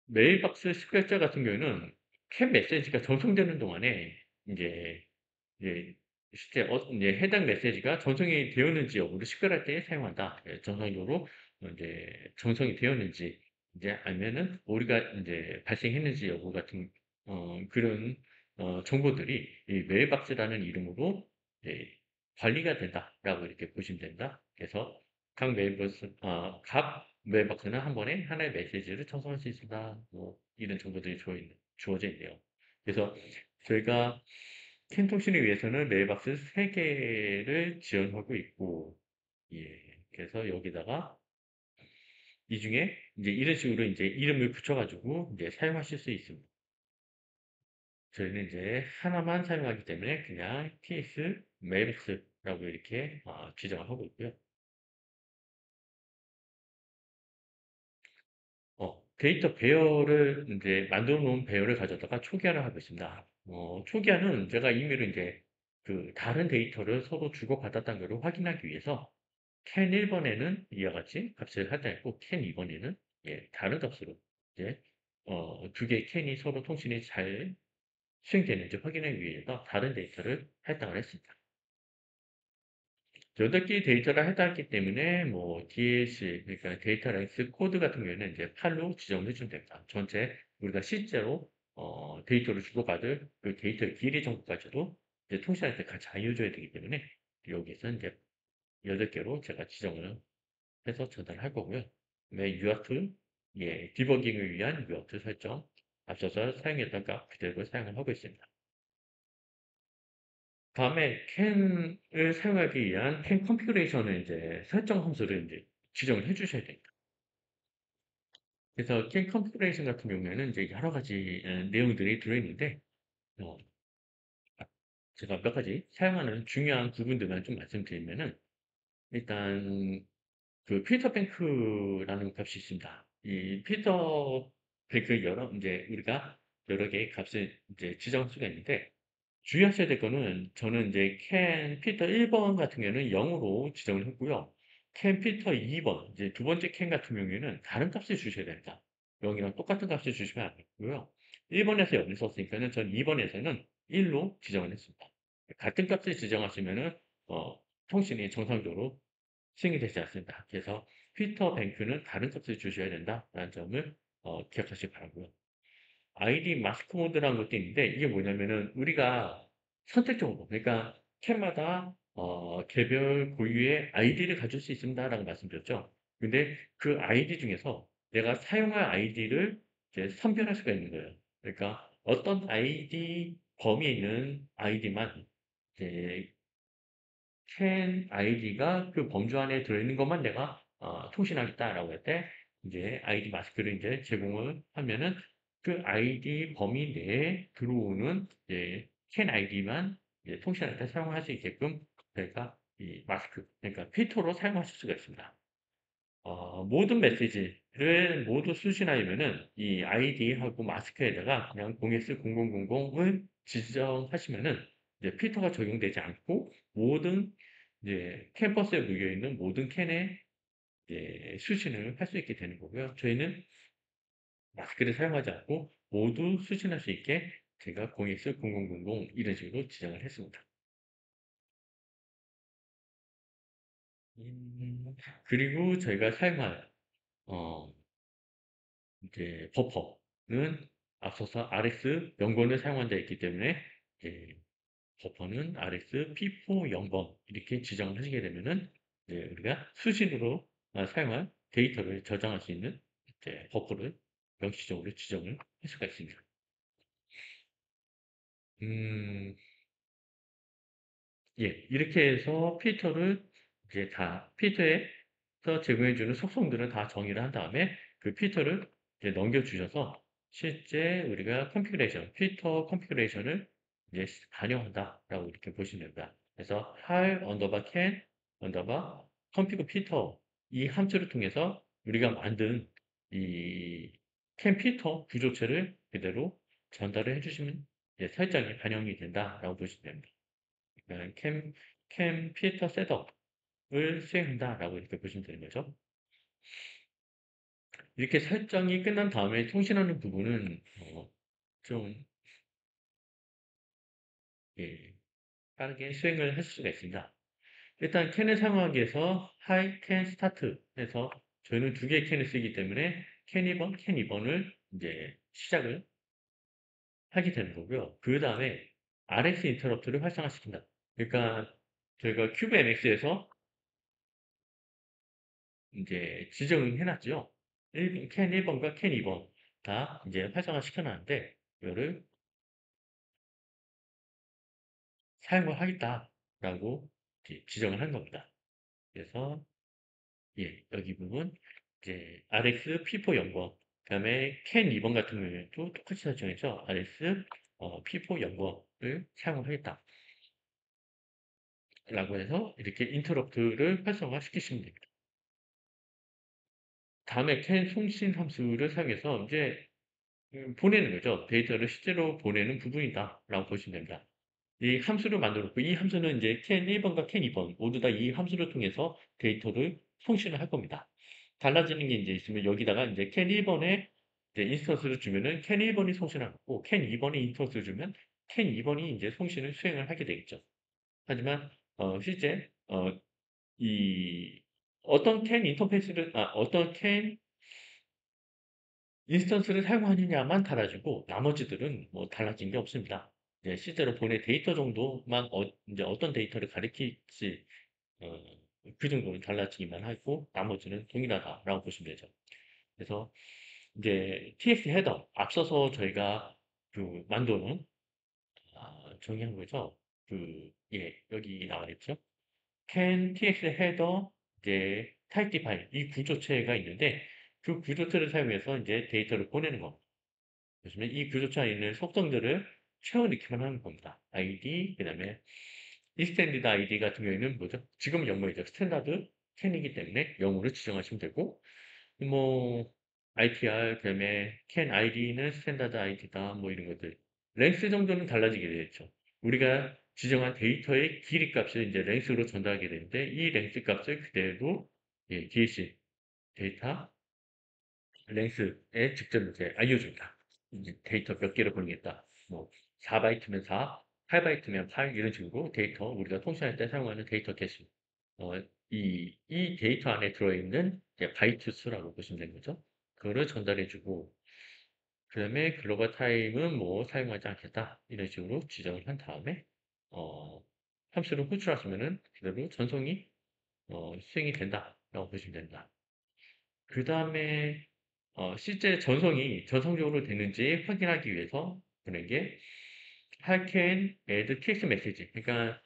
메일박스 스크래처 같은 경우에는 캡 메시지가 전송되는 동안에 이제 이제 실제 이제 해당 메시지가 전송이 되었는지 여부를 식별할 때 사용한다. 전송용으로 이제 전송이 되었는지 이제 아니면은 오류가 이제 발생했는지 여부 같은 그런 정보들이 이 메일박스라는 이름으로 관리가 된다라고 이렇게 보시면 됩니다. 그래서 각 메일박스는 한 번에 하나의 메시지를 전송할 수 있습니다. 뭐 이런 정보들이 주어져 있네요. 그래서 저희가 캔 통신을 위해서는 메일박스 3개를 지원하고 있고, 예. 그래서 여기다가 이 중에 이제 이런 식으로 이제 이름을 붙여가지고 이제 사용하실 수 있습니다. 저희는 이제 하나만 사용하기 때문에 그냥 TS 메일박스라고 이렇게 지정을 하고 있고요. 데이터 배열을 이제 만들어 놓은 배열을 가져다가 초기화를 하고 있습니다. 초기화는 제가 임의로 이제 그 다른 데이터를 서로 주고받았다는 것을 확인하기 위해서 캔 1번에는 이와 같이 값을 할당했고 캔 2번에는 다른 값으로 이제 두 개의 캔이 서로 통신이 잘 수행되는지 확인하기 위해서 다른 데이터를 할당을 했습니다. 8개의 데이터를 할당했기 때문에 뭐 DS 그러니까 데이터 랭스 코드 같은 경우에는 이제 8로 지정을 해주면 됩니다. 전체 우리가 실제로 데이터를 주고받을 그 데이터의 길이 정도까지도 이제 통신할 때 같이 알려줘야 되기 때문에 여기서 이제 8개로 제가 지정을 해서 전달할 거고요. 그다음에 UART, 예, 디버깅을 위한 UART 설정, 앞서서 사용했던 값 그대로 사용을 하고 있습니다. 다음에 캔을 사용하기 위한 캔 컨피그레이션을 이제 설정 함수를 이제 지정을 해주셔야 됩니다. 그래서 캔 컨피그레이션 같은 경우에는 이제 여러 가지 내용들이 들어있는데, 어, 제가 몇 가지 사용하는 중요한 부분들만 좀 말씀드리면은, 일단 그 피터뱅크라는 값이 있습니다. 이 피터뱅크 이제 우리가 여러 개의 값을 이제 지정할 수가 있는데, 주의하셔야 될 거는 저는 이제 캔 피터 1번 같은 경우에는 0으로 지정을 했고요. 캔 피터 2번, 이제 두 번째 캔 같은 경우에는 다른 값을 주셔야 됩니다. 0이랑 똑같은 값을 주시면 안 되고요. 1번에서 0을 썼으니까는 전 2번에서는 1로 지정을 했습니다. 같은 값을 지정하시면은 통신이 정상적으로 수행이 되지 않습니다. 그래서 피터 뱅크는 다른 값을 주셔야 된다라는 점을 기억하시기 바라고요. 아이디 마스크 모드라는 것도 있는데 이게 뭐냐면은 우리가 선택적으로 그러니까 캔마다 개별 고유의 아이디를 가질 수 있습니다라고 말씀드렸죠. 근데 그 아이디 중에서 내가 사용할 아이디를 이제 선별할 수가 있는 거예요. 그러니까 어떤 아이디 범위에 있는 아이디만 이제 캔 아이디가 그 범주 안에 들어있는 것만 내가 통신하겠다라고 할 때 이제 아이디 마스크를 이제 제공을 하면은 그 아이디 범위 내에 들어오는 이제 캔 아이디만 이제 통신할 때 사용할 수 있게끔 저희가 이 마스크 그러니까 필터로 사용하실 수가 있습니다. 모든 메시지를 모두 수신하려면은 이 아이디하고 마스크에다가 그냥 0x0000을 지정하시면은 이제 필터가 적용되지 않고 모든 이제 캠퍼스에 놓여 있는 모든 캔에 이제 수신을 할 수 있게 되는 거고요. 저희는 마스크를 사용하지 않고 모두 수신할 수 있게 제가 0x0000 이런 식으로 지정을 했습니다. 그리고 저희가 사용할 어, 이제 버퍼는 앞서서 RX 0번을 사용한 데 있기 때문에 이제 버퍼는 RX P4 0번 이렇게 지정을 하시게 되면은 이제 우리가 수신으로 사용할 데이터를 저장할 수 있는 이제 버퍼를 명시적으로 지정을 할 수가 있습니다. 음, 예, 이렇게 해서 필터를 이제 다 필터에서 제공해주는 속성들을 다 정의를 한 다음에 그 필터를 이제 넘겨주셔서 실제 우리가 필터 컨피그레이션을 이제 반영한다라고 이렇게 보시면 됩니다. 그래서 할 언더바 캔 언더바 컨피그 필터 이 함수를 통해서 우리가 만든 이 캔 필터 구조체를 그대로 전달을 해주시면 이제 설정이 반영이 된다라고 보시면 됩니다. 캠 필터 셋업을 수행한다라고 이렇게 보시면 되는 거죠. 이렇게 설정이 끝난 다음에 통신하는 부분은 좀 예, 빠르게 수행을 할 수가 있습니다. 일단 캔을 사용하기 위해서 하이 캔 스타트 해서 저희는 두 개의 캔을 쓰기 때문에 캔 2번을 이제 시작을 하게 되는 거고요. 그 다음에 RX 인터럽트를 활성화시킨다. 그러니까 저희가 큐브 MX에서 이제 지정을 해놨죠. 캔 1번과 캔 2번 다 이제 활성화 시켜놨는데 이거를 사용을 하겠다라고 지정을 한 겁니다. 그래서 예, 여기 부분 이제 RX P4 연번 그다음에 캔 2번 같은 경우에도 똑같이 설정해서 RX P4 연번을 사용을 하겠다라고 해서 이렇게 인터럽트를 활성화 시키시면 됩니다. 다음에 캔 송신 함수를 사용해서 이제 보내는 거죠. 데이터를 실제로 보내는 부분이다라고 보시면 됩니다. 이 함수를 만들었고 이 함수는 이제 캔 1번과 캔 2번 모두 다 이 함수를 통해서 데이터를 송신을 할 겁니다. 달라지는 게 이제 있으면 여기다가 이제 캔 1번에 이제 인스턴스를 주면은 캔 1번이 송신을 하고 캔 2번에 인스턴스를 주면 캔 2번이 이제 송신을 수행을 하게 되겠죠. 하지만 실제 이 어떤 캔 인터페이스를 어떤 캔 인스턴스를 사용하느냐만 달라지고 나머지들은 뭐 달라진 게 없습니다. 이제 실제로 보낸 데이터 정도만 이제 어떤 데이터를 가리킬지 어, 그 정도는 달라지기만 하고 나머지는 동일하다라고 보시면 되죠. 그래서 이제 TX 헤더 앞서서 저희가 그 만도는 정의한 거죠. 여기 나와 있죠. can tx 헤더 이제 type define 이 구조체가 있는데 그 구조체를 사용해서 이제 데이터를 보내는 겁니다. 보시면 이 구조체 안에 있는 속성들을 채워 넣기만 하는 겁니다. id 그다음에 extended id 같은 경우에는 뭐죠? 지금 0번이죠. 스탠다드 can이기 때문에 0으로 지정하시면 되고 뭐 ITR 그다음에 can id는 스탠다드 id다 뭐 이런 것들 랭스 정도는 달라지게 되겠죠. 우리가 지정한 데이터의 길이 값을 이제 랭스로 전달하게 되는데 이 랭스 값을 그대로 DLC 데이터 랭스에 직접 이제 알려줍니다. 이제 데이터 몇 개를 보내겠다. 뭐 4바이트면 4, 8바이트면 8 이런 식으로 데이터 우리가 통신할 때 사용하는 데이터 개수 이 데이터 안에 들어있는 이제 바이트 수라고 보시면 되는 거죠. 그거를 전달해주고 그 다음에 글로벌 타임은 뭐 사용하지 않겠다 이런 식으로 지정을 한 다음에 어, 함수를 호출하시면은 그대로 전송이 수행이 된다라고 보시면 된다. 그 다음에 실제 전송이 전성적으로 되는지 확인하기 위해서 그런 게 can add text message 그러니까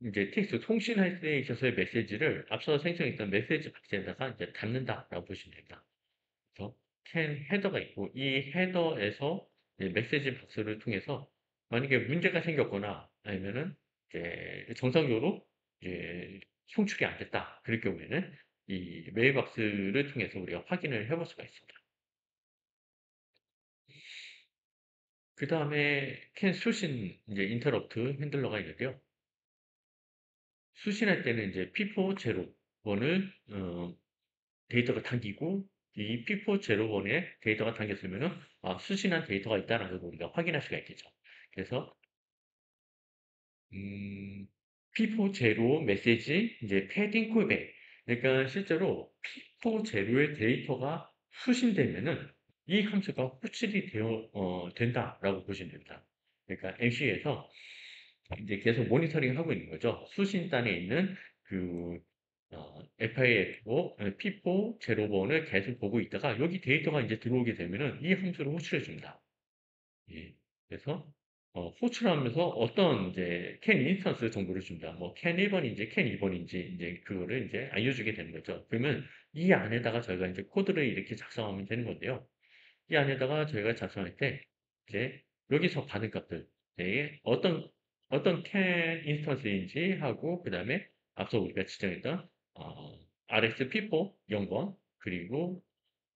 이제 텍스트 통신할 때 있어서의 메시지를 앞서 생성했던 메시지 박스에다가 이제 담는다라고 보시면 됩니다. 그래서 can 헤더가 있고 이 헤더에서 메시지 박스를 통해서 만약에 문제가 생겼거나 아니면은 이제 정상적으로 이제 송출이 안 됐다. 그럴 경우에는 이 메일박스를 통해서 우리가 확인을 해볼 수가 있습니다. 그 다음에 can 수신 이제 인터럽트 핸들러가 있는데요. 수신할 때는 이제 P4 제로번을 데이터가 당기고 이 P4 제로번에 데이터가 당겼으면은 수신한 데이터가 있다는 걸 우리가 확인할 수가 있겠죠. 그래서 음, P4 제로 메시지 이제 패딩 콜백 그러니까 실제로 P4 제로의 데이터가 수신되면은 이 함수가 호출이 된다라고 보시면 됩니다. 그러니까 MC에서 이제 계속 모니터링 하고 있는 거죠. 수신단에 있는 그 FIFO, P4 제로번을 계속 보고 있다가 여기 데이터가 이제 들어오게 되면은 이 함수를 호출해 줍니다. 예. 그래서 호출하면서 어떤 이제 can 인스턴스 정보를 줍니다. 뭐 can 1번인지 can 2번인지 이제 그거를 이제 알려주게 되는 거죠. 그러면 이 안에다가 저희가 이제 코드를 이렇게 작성하면 되는 건데요. 이 안에다가 저희가 작성할 때 이제 여기서 받은 값들 어떤 can 인스턴스인지 하고 그 다음에 앞서 우리가 지정했던 RX P4 0번 그리고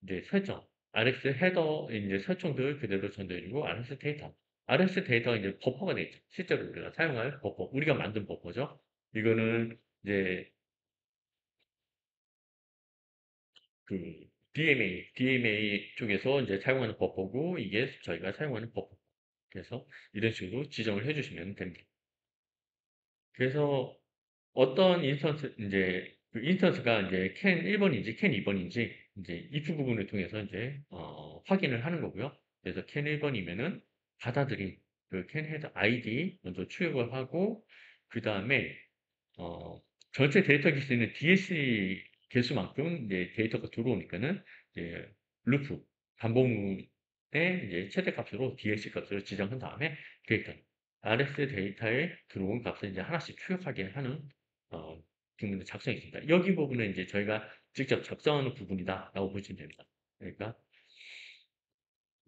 이제 설정 RX 헤더 이제 설정들 그대로 전달해주고 RX 데이터 RX 데이터가 이제 버퍼가 되죠. 실제로 우리가 사용할 버퍼 우리가 만든 버퍼죠. 이거는 이제 그 DMA 쪽에서 이제 사용하는 버퍼고 이게 저희가 사용하는 버퍼. 그래서 이런 식으로 지정을 해주시면 됩니다. 그래서 어떤 인스턴스 이제 그 인스턴스가 이제 캔 1번인지 캔 2번인지 이제 if 부분을 통해서 이제 확인을 하는 거고요. 그래서 캔 1번이면은 받아들인 그캔 헤더 아이디 먼저 출력을 하고 그 다음에 어, 전체 데이터 기수는 DSC 개수만큼 이제 데이터가 들어오니까는 이제 루프 반복문의 이제 최대값으로 DSC 값을 지정한 다음에 데이터 RS 데이터에 들어온 값을 이제 하나씩 출력하게 하는 기능을 작성했습니다. 여기 부분은 이제 저희가 직접 작성하는 부분이다라고 보시면 됩니다. 그러니까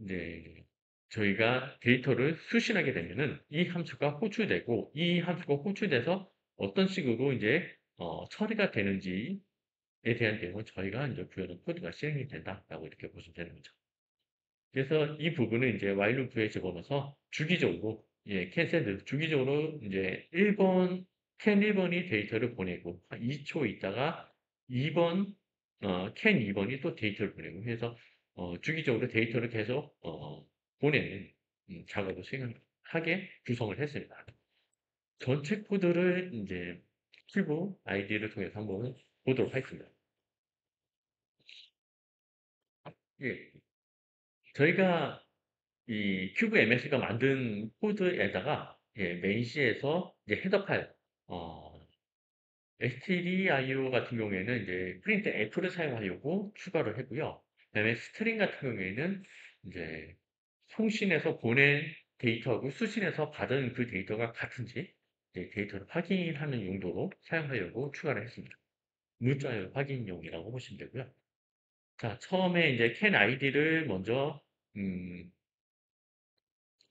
이제 저희가 데이터를 수신하게 되면은 이 함수가 호출되고 이 함수가 호출돼서 어떤 식으로 이제 처리가 되는지에 대한 내용을 저희가 이제 구현한 코드가 실행이 된다라고 이렇게 보시면 되는 거죠. 그래서 이 부분은 이제 while loop에 집어넣어서 주기적으로 can send 주기적으로 이제 1번 can 1번이 데이터를 보내고 2초 있다가 2번 can 2번이 또 데이터를 보내고 해서 주기적으로 데이터를 계속 보내는 작업을 수행하게 구성을 했습니다. 전체 코드를 이제 큐브 아이디를 통해서 한번 보도록 하겠습니다. 예, 저희가 이 큐브 MS가 만든 코드에다가 예, 메인C에서 이제 헤더 파일, 어, stdio 같은 경우에는 이제 프린트 F를 사용하려고 추가를 했고요. 그다음에 스트링 같은 경우에는 이제 송신해서 보낸 데이터하고 수신해서 받은 그 데이터가 같은지 이제 데이터를 확인하는 용도로 사용하려고 추가를 했습니다. 문자 확인용이라고 보시면 되고요. 자, 처음에 이제 캔 아이디를 먼저 음,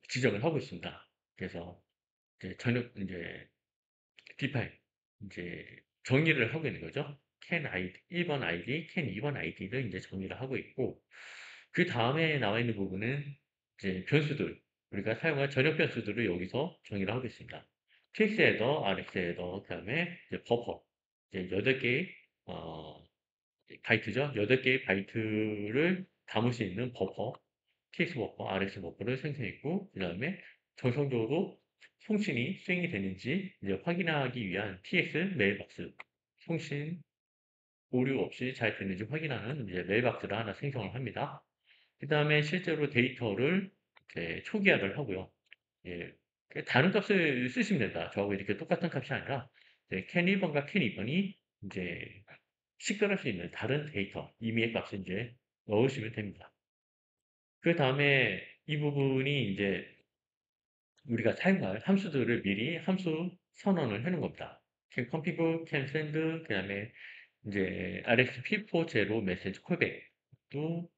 지정을 하고 있습니다. 그래서 이제 저녁 이제 D5 이제 정리를 하고 있는 거죠. 캔 아이디 1번 아이디, 캔 2번 아이디를 이제 정리를 하고 있고 그 다음에 나와 있는 부분은 이제 변수들 우리가 사용할 전역 변수들을 여기서 정의를 하고 있습니다. TX 헤더, RX 헤더, 그다음에 이제 버퍼 이제 8개의 바이트죠. 8개의 바이트를 담을 수 있는 버퍼, TX 버퍼, RX 버퍼를 생성했고 그다음에 정상적으로 송신이 수행이 되는지 이제 확인하기 위한 TX 메일박스 송신 오류 없이 잘 되는지 확인하는 이제 메일박스를 하나 생성을 합니다. 그 다음에 실제로 데이터를 이제 초기화를 하고요. 예, 다른 값을 쓰시면 된다. 저하고 이렇게 똑같은 값이 아니라 캔 1번과 캔 2번이 이제 식별할 수 있는 다른 데이터 임의의 값을 이제 넣으시면 됩니다. 그 다음에 이 부분이 이제 우리가 사용할 함수들을 미리 함수 선언을 해놓은 겁니다. can config, can send, 그 다음에 이제 RxP4 제로 메시지 콜백도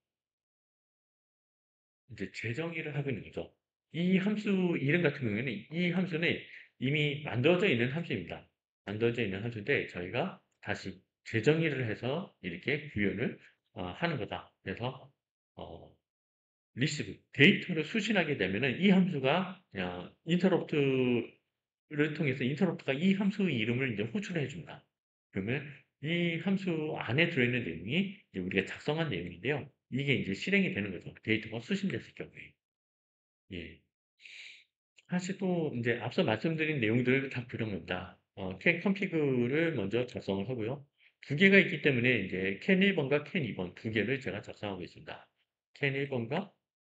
이제 재정의를 하고 있는 거죠. 이 함수 이름 같은 경우에는 이 함수는 이미 만들어져 있는 함수입니다. 만들어져 있는 함수인데 저희가 다시 재정의를 해서 이렇게 구현을 하는 거다. 그래서 어, 리시브 데이터를 수신하게 되면은 이 함수가 그냥 인터럽트를 통해서 인터럽트가 이 함수의 이름을 이제 호출해 줍니다. 그러면 이 함수 안에 들어있는 내용이 이제 우리가 작성한 내용인데요. 이게 이제 실행이 되는 거죠. 데이터가 수신됐을 경우에. 예. 사실 또 이제 앞서 말씀드린 내용들을 다 그런 겁니다. 캔 컨피그를 먼저 작성을 하고요. 두 개가 있기 때문에 이제 캔 1번과 캔 2번 두 개를 제가 작성하고 있습니다. 캔 1번과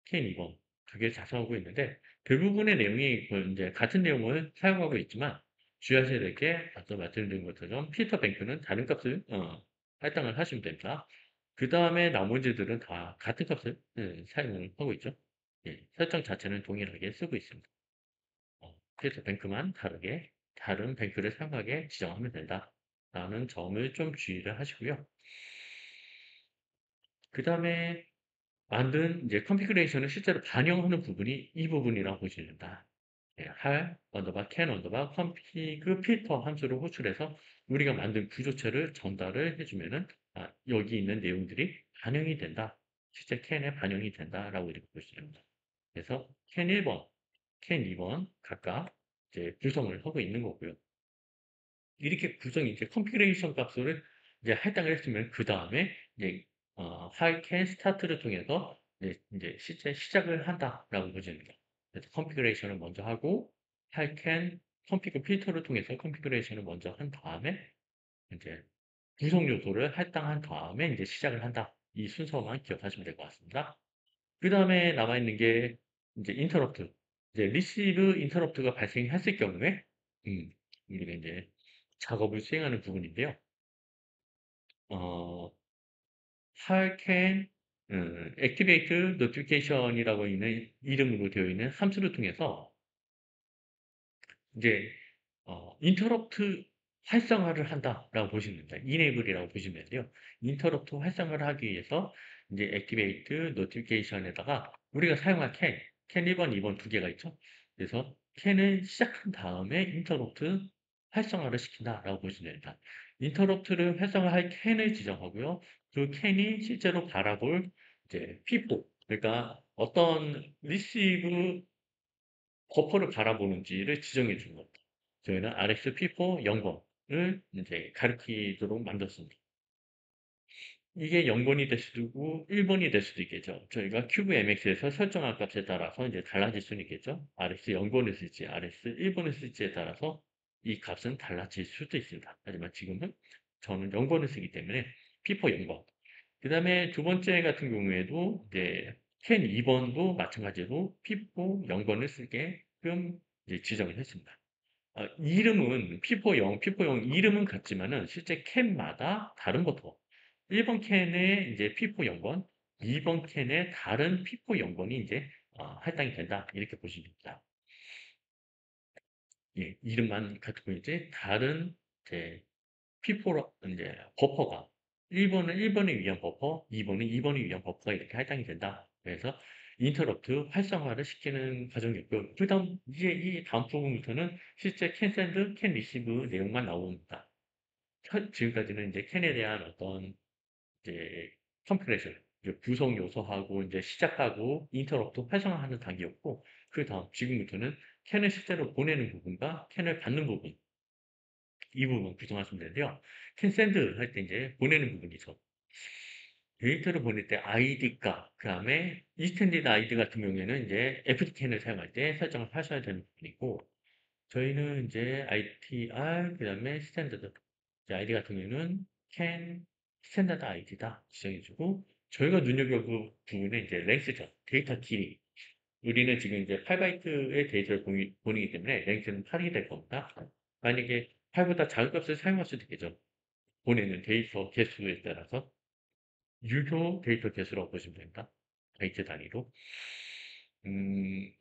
캔 2번 두 개를 작성하고 있는데 대부분의 내용이 그 이제 같은 내용을 사용하고 있지만 주의하셔야 될 게 앞서 말씀드린 것처럼 피터 뱅크는 다른 값을 할당을 하시면 됩니다. 그 다음에 나머지들은 다 같은 값을 사용을 하고 있죠. 예, 설정 자체는 동일하게 쓰고 있습니다. 필터 뱅크만 다르게 다른 뱅크를 사용하게 지정하면 된다라는 점을 좀 주의를 하시고요. 그 다음에 만든 이제 컨피그레이션을 실제로 반영하는 부분이 이 부분이라고 보시면 된다. 예, 할 언더바 캔 언더바 컨피그 필터 함수를 호출해서 우리가 만든 구조체를 전달을 해주면은 여기 있는 내용들이 반영이 된다. 실제 캔에 반영이 된다라고 이렇게 보시면 됩니다. 그래서 캔 1번, 캔 2번 각각 이제 구성을 하고 있는 거고요. 이렇게 구성 이제 컨피그레이션 값을 이제 할당을 했으면 그 다음에 이제 while can start를 통해서 이제 실제 시작을 한다라고 보시면 됩니다. 그래서 컨피그레이션을 먼저 하고 while can config 필터를 통해서 컨피그레이션을 먼저 한 다음에 이제 구성 요소를 할당한 다음에 이제 시작을 한다. 이 순서만 기억하시면 될 것 같습니다. 그 다음에 남아있는 게 이제 인터럽트. 이제 리시브 인터럽트가 발생했을 경우에, 우리가 이제 작업을 수행하는 부분인데요. 어, how can, activate notification이라고 있는 이름으로 되어 있는 함수를 통해서 이제 인터럽트 활성화를 한다라고 보시면 됩니다. enable이라고 보시면 돼요. 인터럽트 활성화를 하기 위해서 이제 activate notification에다가 우리가 사용할 can 1번, 2번 두 개가 있죠. 그래서 can을 시작한 다음에 인터럽트 활성화를 시킨다라고 보시면 됩니다. 인터럽트를 활성화할 can을 지정하고요. 그 can이 실제로 바라볼 이제 p4 그러니까 어떤 receive 버퍼를 바라보는지를 지정해 주는 겁니다. 저희는 RxP4 0번을 이제 가리키도록 만들었습니다. 이게 0번이 될 수도 있고 1번이 될 수도 있겠죠. 저희가 큐브 MX에서 설정한 값에 따라서 이제 달라질 수는 있겠죠. RX 0번을 쓸지 RX 1번을 쓸지에 따라서 이 값은 달라질 수도 있습니다. 하지만 지금은 저는 0번을 쓰기 때문에 P4 0번. 그 다음에 두 번째 같은 경우에도 이제 캔 2번도 마찬가지로 P4 0번을 쓰게끔 이제 지정을 했습니다. 이름은 피포0, 피포0 이름은 같지만은 실제 캔마다 다른 버퍼. 1번 캔에 이제 피포 0번, 2번 캔에 다른 피포 0번이 이제 할당이 된다. 이렇게 보시면 됩니다. 예, 이름만 같고 이제 다른 이제 피포로 이제 버퍼가 1번은 1번을 위한 버퍼, 2번은 2번을 위한 버퍼가 이렇게 할당이 된다. 그래서 인터럽트 활성화를 시키는 과정이었고, 그다음 이제 이 다음 부분부터는 실제 캔 샌드, 캔 리시브 내용만 나옵니다. 지금까지는 이제 캔에 대한 어떤 이제 컴프레션, 구성 요소하고 이제 시작하고 인터럽트 활성화하는 단계였고, 그다음 지금부터는 캔을 실제로 보내는 부분과 캔을 받는 부분, 이 부분 구성하시면 되는데요. 캔 샌드 할 때 이제 보내는 부분이죠. 데이터를 보낼 때 아이디가 그다음에 익스텐디드 아이디 같은 경우에는 이제 FD 캔을 사용할 때 설정을 하셔야 되는 부분이고, 저희는 이제 ITR 그다음에 스탠다드 아이디 같은 경우에는 캔 스탠다드 아이디다 지정해주고, 저희가 눈여겨볼 부분은 이제 랭스죠. 데이터 길이. 우리는 지금 이제 8바이트의 데이터를 보내기 때문에 랭스는 8이 될 겁니다. 만약에 8보다 작은 값을 사용할 수도 있겠죠. 보내는 데이터 개수에 따라서 유효 데이터 개수라고 보시면 됩니다. 바이트 단위로.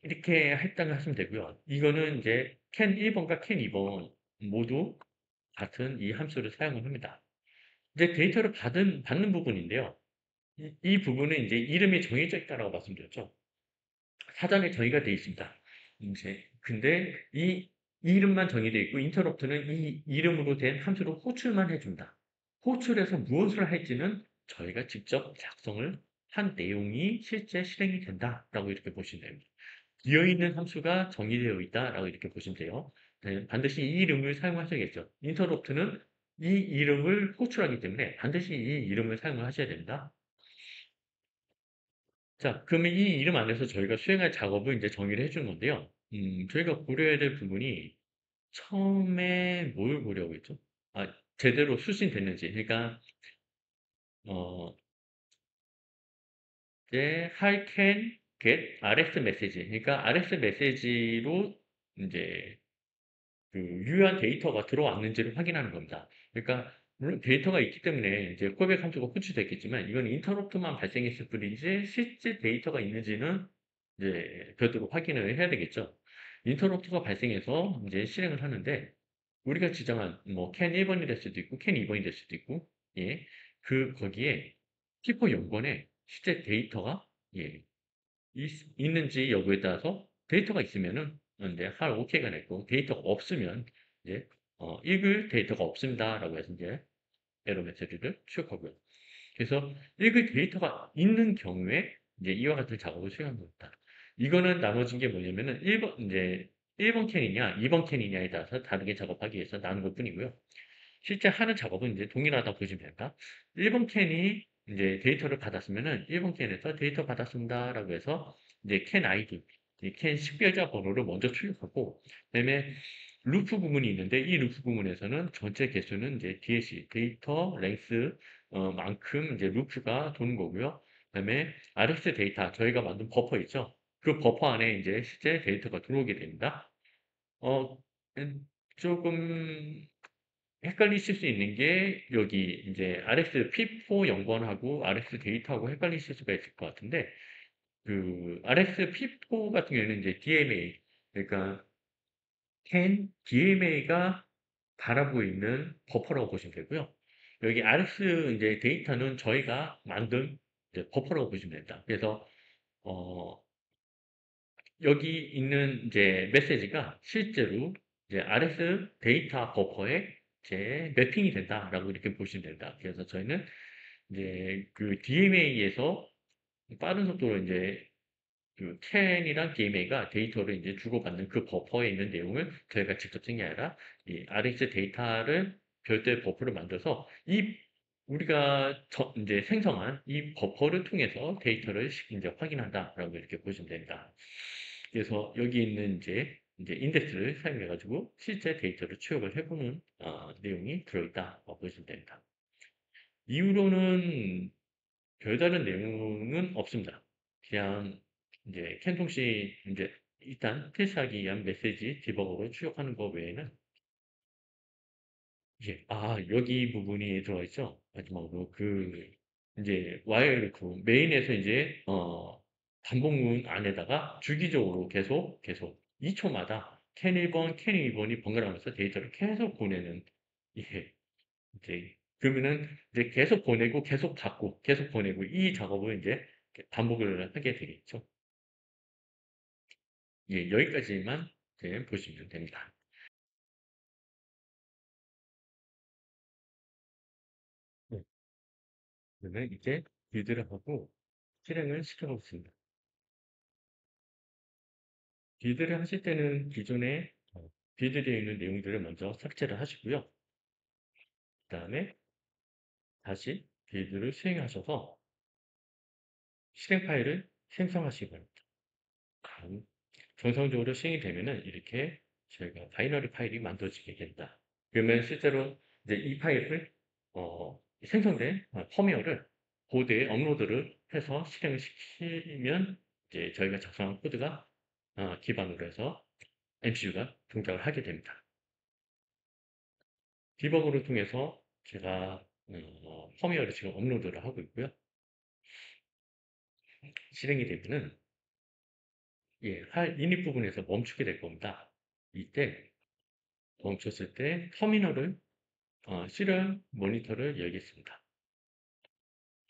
이렇게 할당을 하시면 되고요. 이거는 이제 캔 1번과 캔 2번 모두 같은 이 함수를 사용을 합니다. 이제 데이터를 받는 부분인데요. 이 부분은 이제 이름이 정해져 있다라고 말씀드렸죠. 사전에 정의가 되어 있습니다. 이제 근데 이 이름만 정의되어 있고 인터럽트는 이 이름으로 된 함수를 호출만 해줍니다. 호출해서 무엇을 할지는 저희가 직접 작성을 한 내용이 실제 실행이 된다라고 이렇게 보시면 됩니다. 비어있는 함수가 정의되어 있다라고 이렇게 보시면 돼요. 네, 반드시 이 이름을 사용하셔야겠죠. 인터럽트는 이 이름을 호출하기 때문에 반드시 이 이름을 사용을 하셔야 됩니다. 자, 그러면 이 이름 안에서 저희가 수행할 작업을 이제 정의를 해주는 건데요. 저희가 고려해야 될 부분이 처음에 뭘 고려하고 있죠? 제대로 수신됐는지. 그러니까, 어, 이제 I can get RX 메시지. 그러니까 RX 메시지로 이제 그 유효한 데이터가 들어왔는지를 확인하는 겁니다. 그러니까 물론 데이터가 있기 때문에 이제 콜백 함수가 호출됐겠지만 이건 인터럽트만 발생했을 뿐이지 실제 데이터가 있는지는 이제 별도로 확인을 해야 되겠죠. 인터럽트가 발생해서 이제 실행을 하는데 우리가 지정한 뭐 캔 1번이 될 수도 있고 캔 2번이 될 수도 있고, 예, 거기에 키포 연번에 실제 데이터가 예, 있는지 여부에 따라서 데이터가 있으면은 이제 할 오케이가 냈고, 데이터가 없으면 이제 읽을 데이터가 없습니다라고 해서 이제 에러 메시지를 출력하고요. 그래서 읽을 데이터가 있는 경우에 이제 이와 같은 작업을 수행한 겁니다. 이거는 나눠진 게 뭐냐면은 1번 이제 1번 캔이냐 2번 캔이냐에 따라서 다르게 작업하기 위해서 나눈 것 뿐이고요. 실제 하는 작업은 이제 동일하다고 보시면 됩니다. 1번 캔이 이제 데이터를 받았으면은 1번 캔에서 데이터 받았습니다라고 해서 이제 캔 아이디, 캔 식별자 번호를 먼저 출력하고, 그다음에 루프 부분이 있는데 이 루프 부분에서는 전체 개수는 이제 DLC, 데이터 랭스 만큼 이제 루프가 도는 거고요. 그다음에 RX 데이터 저희가 만든 버퍼 있죠. 그 버퍼 안에 이제 실제 데이터가 들어오게 됩니다. 어, 조금 헷갈리실 수 있는 게 여기 이제 RX P4 연관하고 RX 데이터하고 헷갈리실 수가 있을 것 같은데, 그 RX P4 같은 경우에는 이제 DMA, 그러니까 캔 DMA가 바라보고 있는 버퍼라고 보시면 되고요. 여기 RX 이제 데이터는 저희가 만든 이제 버퍼라고 보시면 됩니다. 그래서 어, 여기 있는 이제 메시지가 실제로 이제 RS 데이터 버퍼에 이제 매핑이 된다라고 이렇게 보시면 됩니다. 그래서 저희는 이제 그 DMA에서 빠른 속도로 이제 그 캔이랑 DMA가 데이터를 이제 주고받는 그 버퍼에 있는 내용을 저희가 직접 쓴 게 아니라 이 RX 데이터를 별도의 버퍼를 만들어서 이 우리가 이제 생성한 이 버퍼를 통해서 데이터를 이제 확인한다라고 이렇게 보시면 됩니다. 그래서 여기 있는 이제 인덱스를 사용해 가지고 실제 데이터를 추적을 해보는 내용이 들어있다고 보시면 됩니다. 이후로는 별다른 내용은 없습니다. 그냥 이제 캔 통신 이제 일단 테스트하기 위한 메시지 디버거로 출력하는 것 외에는 여기 부분이 들어가 있죠. 마지막으로 이제 while 메인에서 이제 반복문 안에다가 주기적으로 계속 2초마다 can 1번, can 2번이 번갈아가면서 데이터를 계속 보내는 예, 이제 그러면은 이제 계속 보내고 계속 받고 계속 보내고 이 작업을 이제 반복을 하게 되겠죠. 여기까지만 이제 보시면 됩니다. 네, 그러면 이제 빌드를 하고 실행을 시켜보겠습니다. 빌드를 하실 때는 기존에 빌드되어 있는 내용들을 먼저 삭제를 하시고요. 그 다음에 다시 빌드를 수행하셔서 실행 파일을 생성하시기 바랍니다. 정상적으로 시행이 되면은 이렇게 저희가 바이너리 파일이 만들어지게 된다. 그러면 실제로 이제 이 파일을 생성된 펌웨어를 보드에 업로드를 해서 실행을 시키면 이제 저희가 작성한 코드가 기반으로 해서 MCU가 동작을 하게 됩니다. 디버그를 통해서 제가 펌웨어를 지금 업로드를 하고 있고요. 실행이 되면은 할 이닛 부분에서 멈추게 될 겁니다. 이때 멈췄을 때 터미널을 시리얼 모니터를 열겠습니다.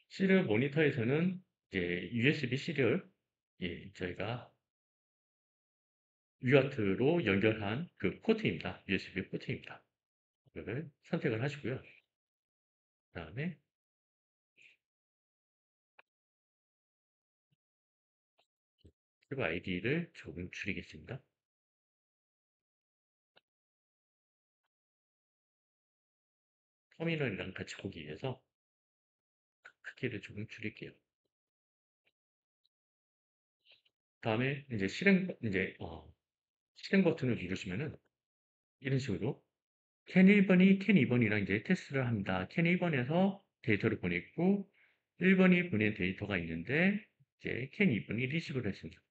시리얼 모니터에서는 이제 USB 시리얼 저희가 UART로 연결한 그 포트입니다. USB 포트입니다. 이거를 선택을 하시고요. 그 다음에 탭 아이디를 조금 줄이겠습니다. 터미널이랑 같이 보기 위해서 크기를 조금 줄일게요. 다음에 이제 실행 버튼을 누르시면은 이런 식으로 캔 1번이 캔 2번이랑 이제 테스트를 합니다. 캔 1번에서 데이터를 보냈고 1번이 보낸 데이터가 있는데 이제 캔 2번이 리시브를 했습니다.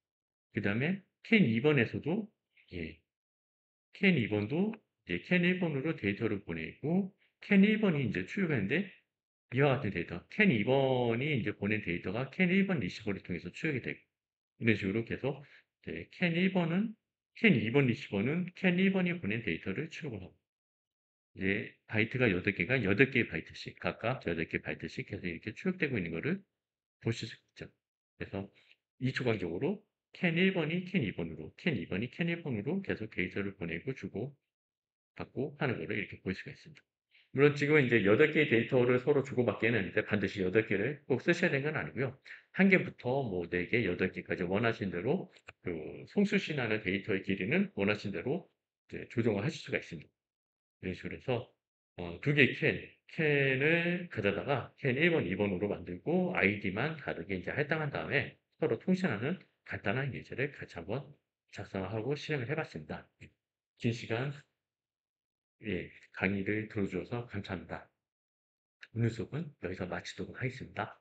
그 다음에 캔 2번에서도 예, 캔 2번도 이제 캔 1번으로 데이터를 보내고 캔 1번이 이제 출력했는데 이와 같은 데이터 캔 2번이 이제 보낸 데이터가 캔 1번 리시버를 통해서 출력이 되고 이런 식으로 계속 캔 1번은 캔 2번 리시버는 캔 1번이 보낸 데이터를 출력을 하고 이제 바이트가 8개가 8개의 바이트씩 각각 8개 바이트씩 계속 이렇게 출력되고 있는 거를 보실 수 있죠. 그래서 2초 간격으로 캔 1번이 캔 2번으로 캔 2번이 캔 1번으로 계속 데이터를 보내고 주고 받고 하는 거를 이렇게 볼 수가 있습니다. 물론 지금은 이제 8개의 데이터를 서로 주고받기 했는데 반드시 8개를 꼭 쓰셔야 되는 건 아니고요. 1개부터 뭐 4개, 8개까지 원하신 대로 그 송수신하는 데이터의 길이는 원하신 대로 이제 조정을 하실 수가 있습니다. 이런 식으로 해서 2개의 캔을 가져다가 캔 1번, 2번으로 만들고 아이디만 다르게 이제 할당한 다음에 서로 통신하는 간단한 예제를 같이 한번 작성하고 실행을 해봤습니다. 긴 시간 강의를 들어주셔서 감사합니다. 오늘 수업은 여기서 마치도록 하겠습니다.